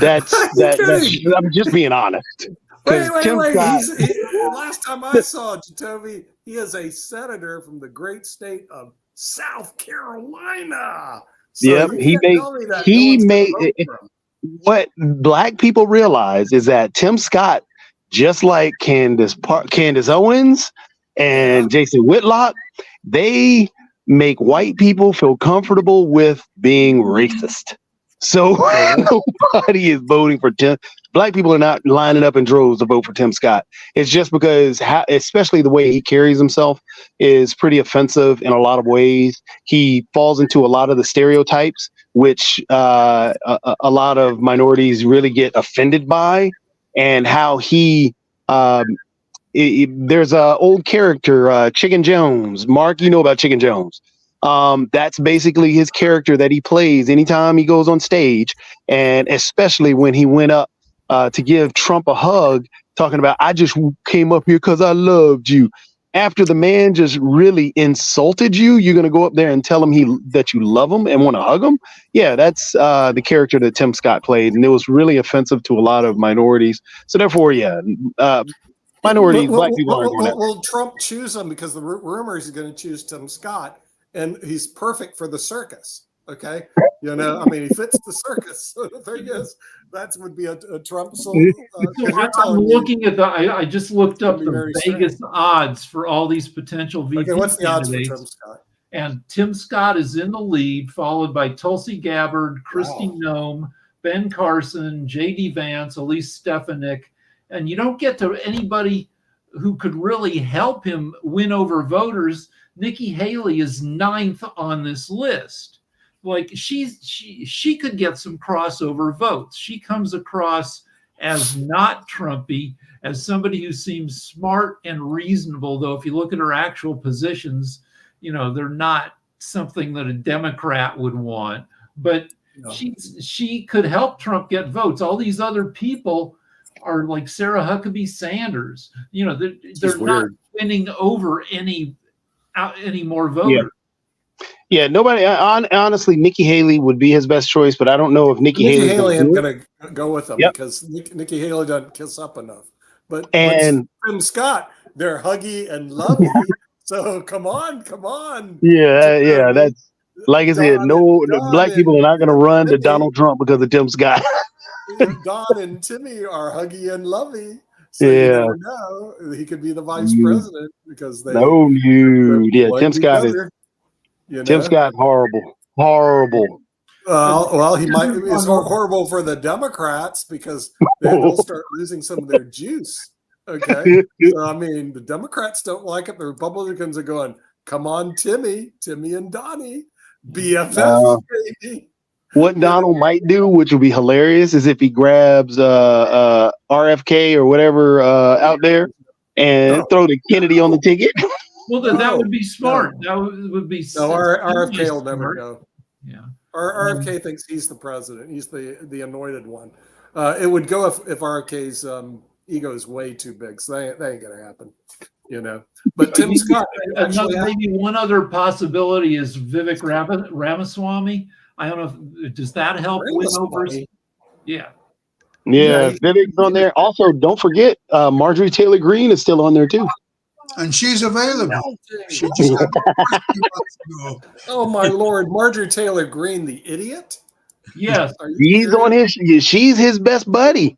That's I'm just being honest. Wait. Tim Scott- Last time I saw Jacoby, he is a senator from the great state of South Carolina. So Yep, you he can't made- tell me that he no one's gonna made- vote for him. What black people realize is that Tim Scott, just like Candace Owens and Jason Whitlock, they make white people feel comfortable with being racist. So nobody is voting for Tim. Black people are not lining up in droves to vote for Tim Scott. It's just because, especially the way he carries himself, is pretty offensive in a lot of ways. He falls into a lot of the stereotypes, which a lot of minorities really get offended by, and how he. There's a old character, Chicken Jones. Mark, you know about Chicken Jones. That's basically his character that he plays anytime he goes on stage, and especially when he went up to give Trump a hug, talking about, I just came up here because I loved you. After the man just really insulted you, you're going to go up there and tell him that you love him and want to hug him? Yeah, that's the character that Tim Scott played, and it was really offensive to a lot of minorities. So therefore, yeah, minorities, black people aren't doing that. Will Trump choose him? Because the rumor is he's going to choose Tim Scott, and he's perfect for the circus. Okay, you know, I mean, he fits the circus. So the thing is, that would be a Trump. So I'm looking at I just looked up Be the very Vegas odds for all these potential VP okay, what's the odds for candidates. Tim Scott? And Tim Scott is in the lead, followed by Tulsi Gabbard, Kristi Noem, Ben Carson, J.D. Vance, Elise Stefanik. And you don't get to anybody who could really help him win over voters. Nikki Haley is 9th on this list. Like she could get some crossover votes. She comes across as not Trumpy, as somebody who seems smart and reasonable, though if you look at her actual positions, you know, they're not something that a Democrat would want. But No. she could help Trump get votes. All these other people are like Sarah Huckabee Sanders. You know, they're not winning over any more voters. Yeah, nobody. Honestly, Nikki Haley would be his best choice, but I don't know if Nikki Haley ain't going to go with him Yep. because Nikki Haley doesn't kiss up enough. But And- Tim Scott, they're huggy and lovey. So come on. Yeah, that's like I said. No, Don black and- people are not going to run to Timmy. Donald Trump because of Tim Scott. Don and Timmy are huggy and lovey. So you Yeah. never know. He could be the vice Mm. president because they No, you. Yeah, blend Tim Scott is together, you Tim know. Scott horrible. Horrible. Well, he might. It's horrible for the Democrats because they'll start losing some of their juice. Okay, so I mean, the Democrats don't like it. The Republicans are going, "Come on, Timmy and Donnie, BFF, baby." What Donald might do, which would be hilarious, is if he grabs RFK or whatever out there and No. throw the Kennedy on the ticket. Well, that No, would be smart. That would be No, RFK will never smart. go. Yeah. RFK thinks he's the president. He's the anointed one. It would go if RFK's ego is way too big. So that ain't gonna happen, you know. But Tim Scott actually Maybe one other possibility is Vivek Ramaswamy. I don't know. Does that help win over? Yeah. Yeah, Vivek's on there. Also, don't forget Marjorie Taylor Greene is still on there too. And she's available. She just got ago. Oh my Lord, Marjorie Taylor Greene, the idiot. Yes, He's on his. She's his best buddy,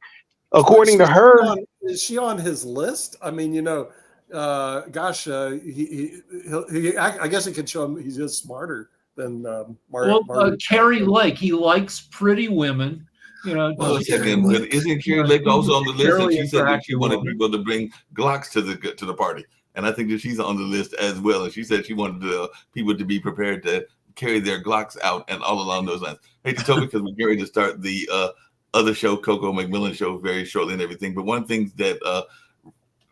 according to her. Is she on his list? I mean, you know, gosh, I guess he could show him he's just smarter than Carrie Lake. He likes pretty women. You know, well, second, but isn't Carrie Lake also on the list? And she said that she wanted people to bring Glocks to the party, and I think that she's on the list as well. And she said she wanted people to be prepared to carry their Glocks out and all along those lines. I hate to tell you because we're getting to start the other show, Coco McMillan show, very shortly and everything. But one thing that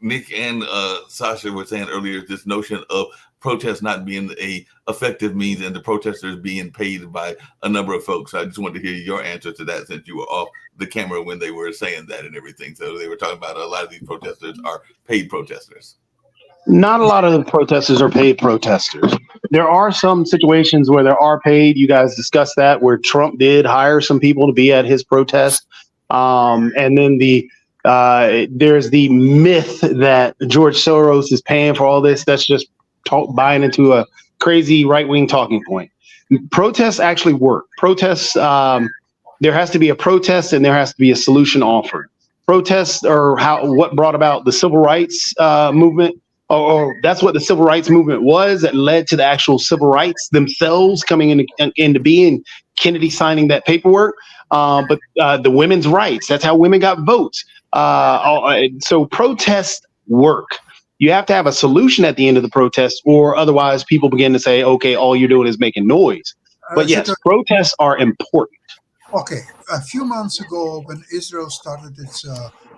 Nick and Sasha were saying earlier is this notion of protest not being a effective means and the protesters being paid by a number of folks. I just wanted to hear your answer to that since you were off the camera when they were saying that and everything. So they were talking about a lot of these protesters are paid protesters. Not a lot of the protesters are paid protesters. There are some situations where there are paid. You guys discussed that, where Trump did hire some people to be at his protest. And then there's the myth that George Soros is paying for all this. That's just buying into a crazy right-wing talking point. Protests actually work. Protests, there has to be a protest and there has to be a solution offered. Protests are what brought about the civil rights movement. Or that's what the civil rights movement was that led to the actual civil rights themselves coming into being, Kennedy signing that paperwork. But the women's rights, that's how women got votes. So protests work. You have to have a solution at the end of the protest, or otherwise people begin to say, okay, all you're doing is making noise. But yes, protests are important. Okay, a few months ago when Israel started its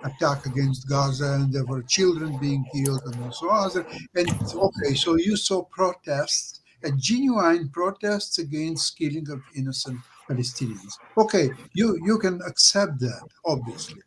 attack against Gaza and there were children being killed and so on. And okay, so you saw protests, a genuine protests against killing of innocent Palestinians. Okay, you can accept that, obviously.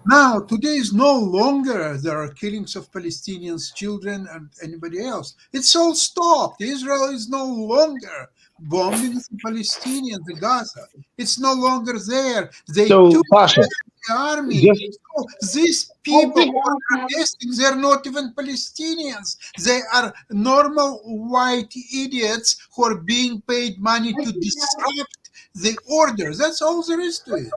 Now, today is no longer there are killings of Palestinians, children, and anybody else. It's all stopped. Israel is no longer bombing the Palestinians in Gaza. It's no longer there. They took the army. So these people who are protesting, they're not even Palestinians. They are normal white idiots who are being paid money to disrupt the order. That's all there is to it.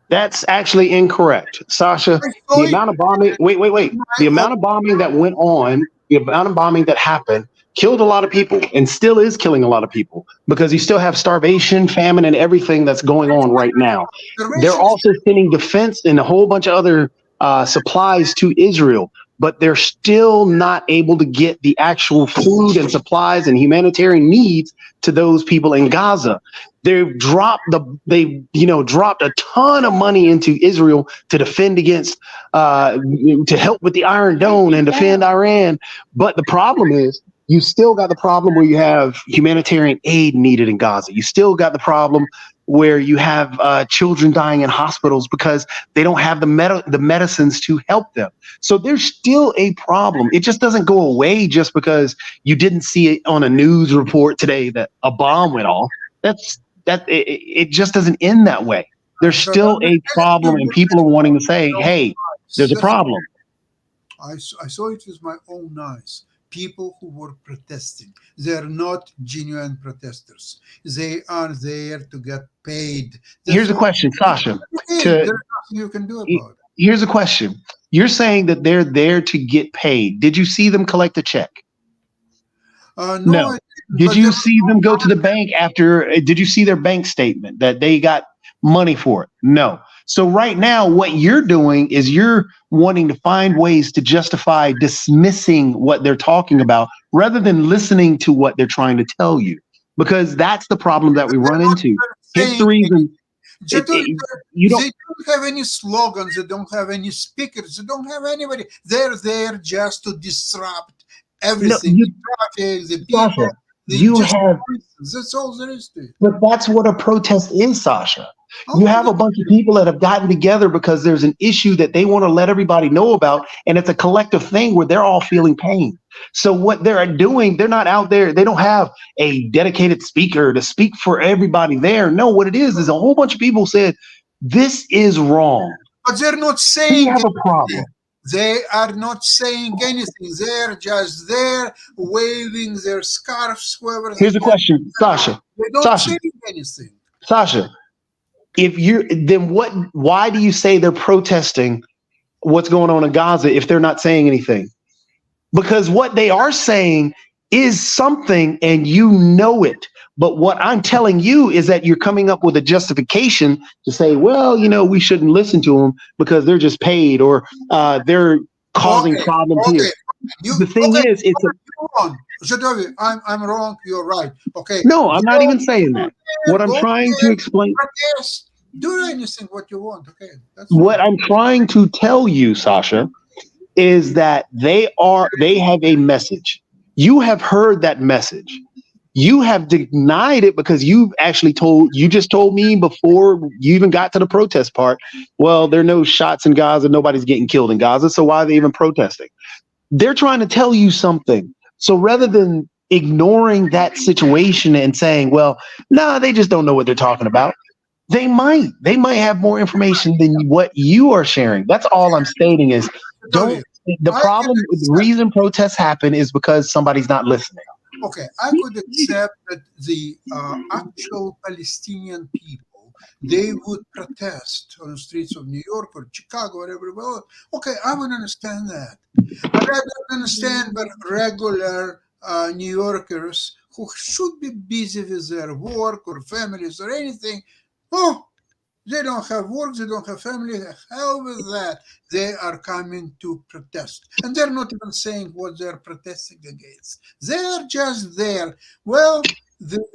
That's actually incorrect, Sasha. The amount of bombing, wait. The amount of bombing that went on, the amount of bombing that happened, killed a lot of people and still is killing a lot of people because you still have starvation, famine, and everything that's going on right now. They're also sending defense and a whole bunch of other supplies to Israel, but they're still not able to get the actual food and supplies and humanitarian needs to those people in Gaza. They've dropped a ton of money into Israel to defend against, to help with the Iron Dome and defend Iran. But the problem is, you still got the problem where you have humanitarian aid needed in Gaza. You still got the problem where you have children dying in hospitals because they don't have the medicines to help them. So there's still a problem. It just doesn't go away just because you didn't see it on a news report today that a bomb went off. It just doesn't end that way. There's still a problem, and people are wanting to say, hey, there's a problem. I saw it with my own eyes. People who were protesting. They're not genuine protesters. They are there to get paid. Here's the question, Sasha. There's nothing you can do about it. here's a question. You're saying that they're there to get paid. Did you see them collect a check? No. No. Did But you there- see them go to the bank after? Did you see their bank statement that they got money for it? No. So right now, what you're doing is you're wanting to find ways to justify dismissing what they're talking about rather than listening to what they're trying to tell you, because that's the problem that we run into. It's the reason you don't. They don't have any slogans. They don't have any speakers. They don't have anybody. They're there just to disrupt everything. you- The traffic, the people. Sasha, They you just- have, That's all there is to it. but that's what a protest is, Sasha. You have a bunch of people that have gotten together because there's an issue that they want to let everybody know about, and it's a collective thing where they're all feeling pain. So what they're doing, they're not out there. They don't have a dedicated speaker to speak for everybody there. No, what it is a whole bunch of people said, this is wrong. But they're not We saying have a anything. problem. They are not saying anything. They're just there waving their scarves wherever they Here's the go. question, Sasha. They don't Sasha. say anything. Sasha, why do you say they're protesting what's going on in Gaza if they're not saying anything? Because what they are saying is something and you know it. But what I'm telling you is that you're coming up with a justification to say, well, we shouldn't listen to them because they're just paid or they're causing problems here. The thing is, it's you're wrong. Jadovi, I'm wrong. You're right. Okay. no, I'm not even saying that. What I'm Go trying to ahead, explain, protest. Do anything what you want. Okay. That's what fine. I'm trying to tell you, Sasha, is that they have a message. You have heard that message. You have denied it because you just told me before you even got to the protest part, well, there are no shots in Gaza, nobody's getting killed in Gaza, so why are they even protesting? They're trying to tell you something. So rather than ignoring that situation and saying, well, no, they just don't know what they're talking about, they might have more information than what you are sharing. That's all I'm stating is the reason protests happen is because somebody's not listening. Okay, I could accept that the actual Palestinian people, they would protest on the streets of New York or Chicago or everywhere else. Okay, I would understand that. But I don't understand but regular New Yorkers who should be busy with their work or families or anything. Oh, they don't have work, they don't have family, the hell with that. They are coming to protest. And they're not even saying what they're protesting against. They're just there. Well,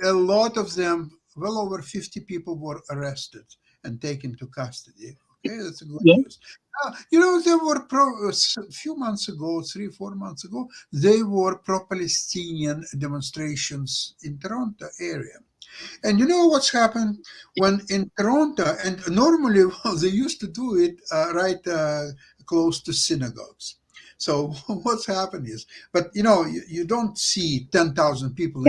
a lot of them, well over 50 people were arrested and taken to custody. Okay, that's a good news. There were a few months ago, 3-4 months ago, they were pro-Palestinian demonstrations in Toronto area. And you know what's happened when in Toronto, and normally they used to do it right close to synagogues. So what's happened is, but you don't see 10,000 people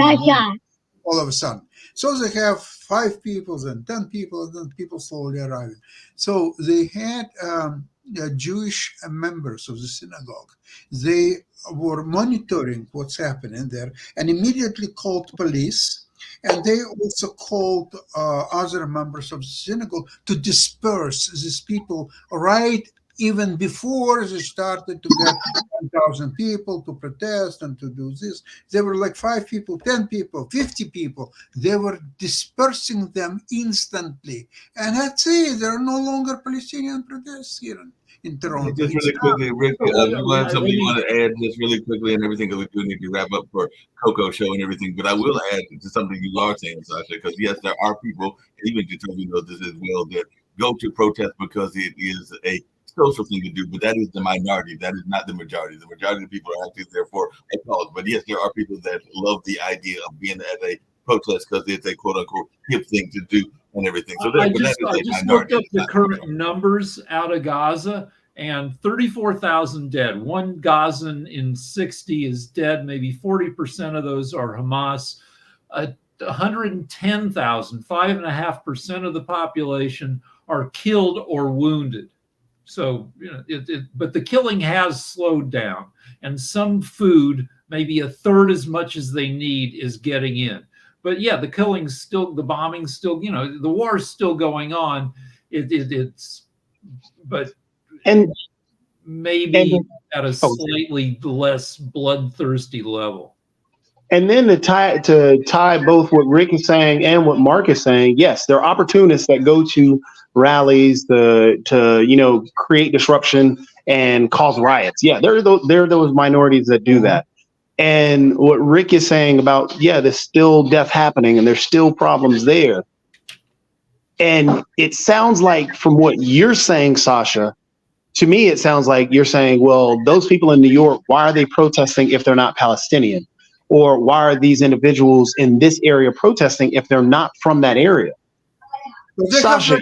all of a sudden. So they have 5 people, then 10 people, and then people slowly arriving. So they had Jewish members of the synagogue. They were monitoring what's happening there and immediately called police. And they also called other members of the synagogue to disperse these people right even before they started to get 10,000 people to protest and to do this. There were like 5 people, 10 people, 50 people. They were dispersing them instantly. And I'd say there are no longer Palestinian protests here in Toronto. Just really quickly, Rick, you have something you want to add just really quickly and everything, because we do need to wrap up for Coco Show and everything. But I will add to something you are saying, Sasha, because yes, there are people, even Jacoby knows this as well, that go to protest because it is a social thing to do, but that is the minority. That is not the majority. The majority of people are actually there for a cause. But yes, there are people that love the idea of being at a protest because it's a quote unquote hip thing to do and everything. So I just looked up the current numbers out of Gaza, and 34,000 dead. One Gazan in 60 is dead. Maybe 40% of those are Hamas. 110,000, 5.5% of the population are killed or wounded. So, but the killing has slowed down, and some food, maybe a third as much as they need, is getting in. But yeah, the killing's still, the bombing's still, the war's still going on. But And maybe at a oh. slightly less bloodthirsty level. And then to tie both what Rick is saying and what Mark is saying, yes, there are opportunists that go to rallies to create disruption and cause riots. Yeah, there are those minorities that do that. And what Rick is saying about, there's still death happening and there's still problems there. And it sounds like from what you're saying, Sasha, to me, it sounds like you're saying, well, those people in New York, why are they protesting if they're not Palestinian? Or why are these individuals in this area protesting if they're not from that area? Sasha,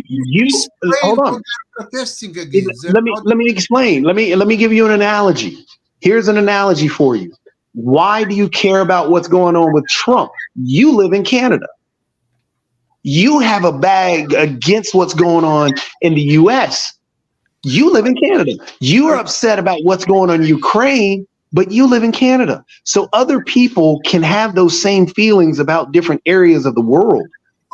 hold on. Protesting against. Let me explain. Let me give you an analogy. Here's an analogy for you. Why do you care about what's going on with Trump? You live in Canada. You have a bag against what's going on in the US. You live in Canada. You are upset about what's going on in Ukraine, but you live in Canada. So other people can have those same feelings about different areas of the world.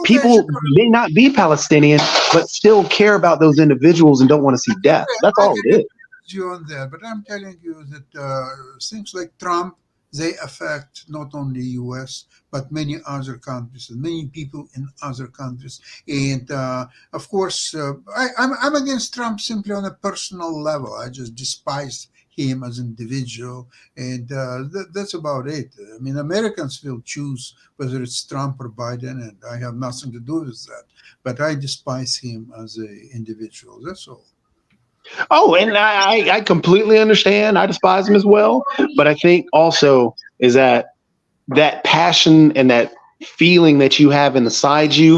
Okay, People may not be Palestinian, but still care about those individuals and don't want to see death. That's all it is. You on that, but I'm telling you that things like Trump, they affect not only U.S. but many other countries and many people in other countries. And of course, I'm against Trump simply on a personal level. I just despise him as an individual, and that's about it. I mean, Americans will choose whether it's Trump or Biden, and I have nothing to do with that. But I despise him as an individual. That's all. Oh, and I completely understand. I despise him as well. But I think also is that passion and that feeling that you have inside you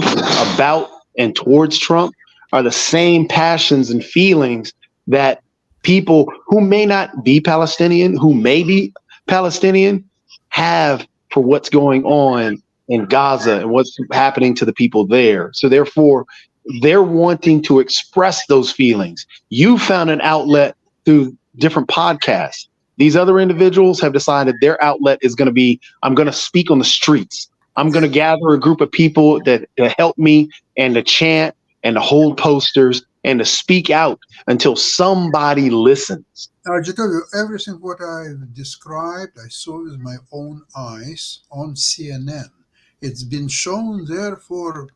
about and towards Trump are the same passions and feelings that people who may not be Palestinian, who may be Palestinian, have for what's going on in Gaza and what's happening to the people there. So therefore, they're wanting to express those feelings. You found an outlet through different podcasts. These other individuals have decided their outlet is going to be, I'm going to speak on the streets. I'm going to gather a group of people that help me and to chant and to hold posters and to speak out until somebody listens. I just tell you, everything what I've described, I saw with my own eyes on CNN. It's been shown there for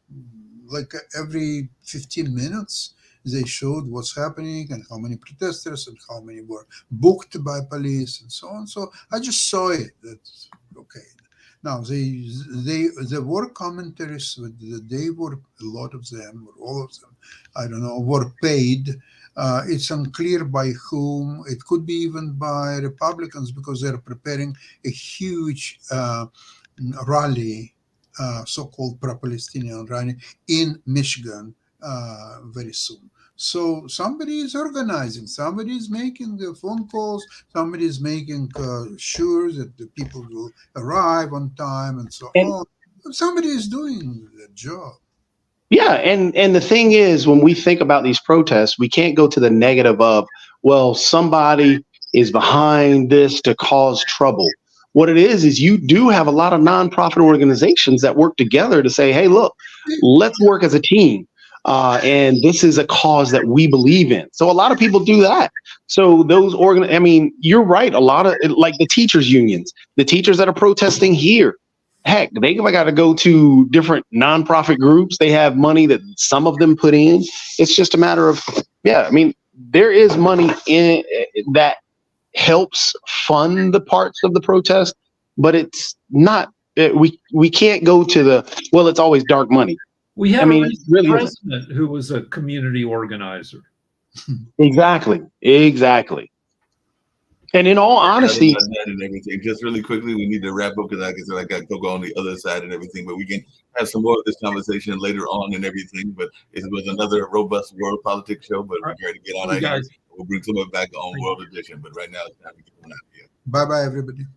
like every 15 minutes. They showed what's happening and how many protesters and how many were booked by police and so on. So I just saw it. That's okay. Now there were commentaries. They were, a lot of them, or all of them, I don't know, were paid. It's unclear by whom. It could be even by Republicans because they're preparing a huge rally, so-called pro-Palestinian rally in Michigan very soon. So somebody is organizing, somebody is making the phone calls, somebody is making sure that the people will arrive on time and so on. Somebody is doing the job. Yeah, and the thing is, when we think about these protests, we can't go to the negative of, well, somebody is behind this to cause trouble. What it is you do have a lot of nonprofit organizations that work together to say, hey, look, let's work as a team. And this is a cause that we believe in. So a lot of people do that. So those you're right. A lot of, like the teachers unions, the teachers that are protesting here, heck, they got to go to different nonprofit groups. They have money that some of them put in. It's just a matter of, there is money in that helps fund the parts of the protest, but it's not, we can't go to it's always dark money. We have a really president who was a community organizer. Exactly. And in all honesty, and everything. Just really quickly, we need to wrap up because, like I said, I got to go on the other side and everything. But we can have some more of this conversation later on and everything. But it was another robust world politics show. But we're ready to get on here. We'll bring some of it back on World Edition. But right now, it's time to get on out here. Bye bye, everybody.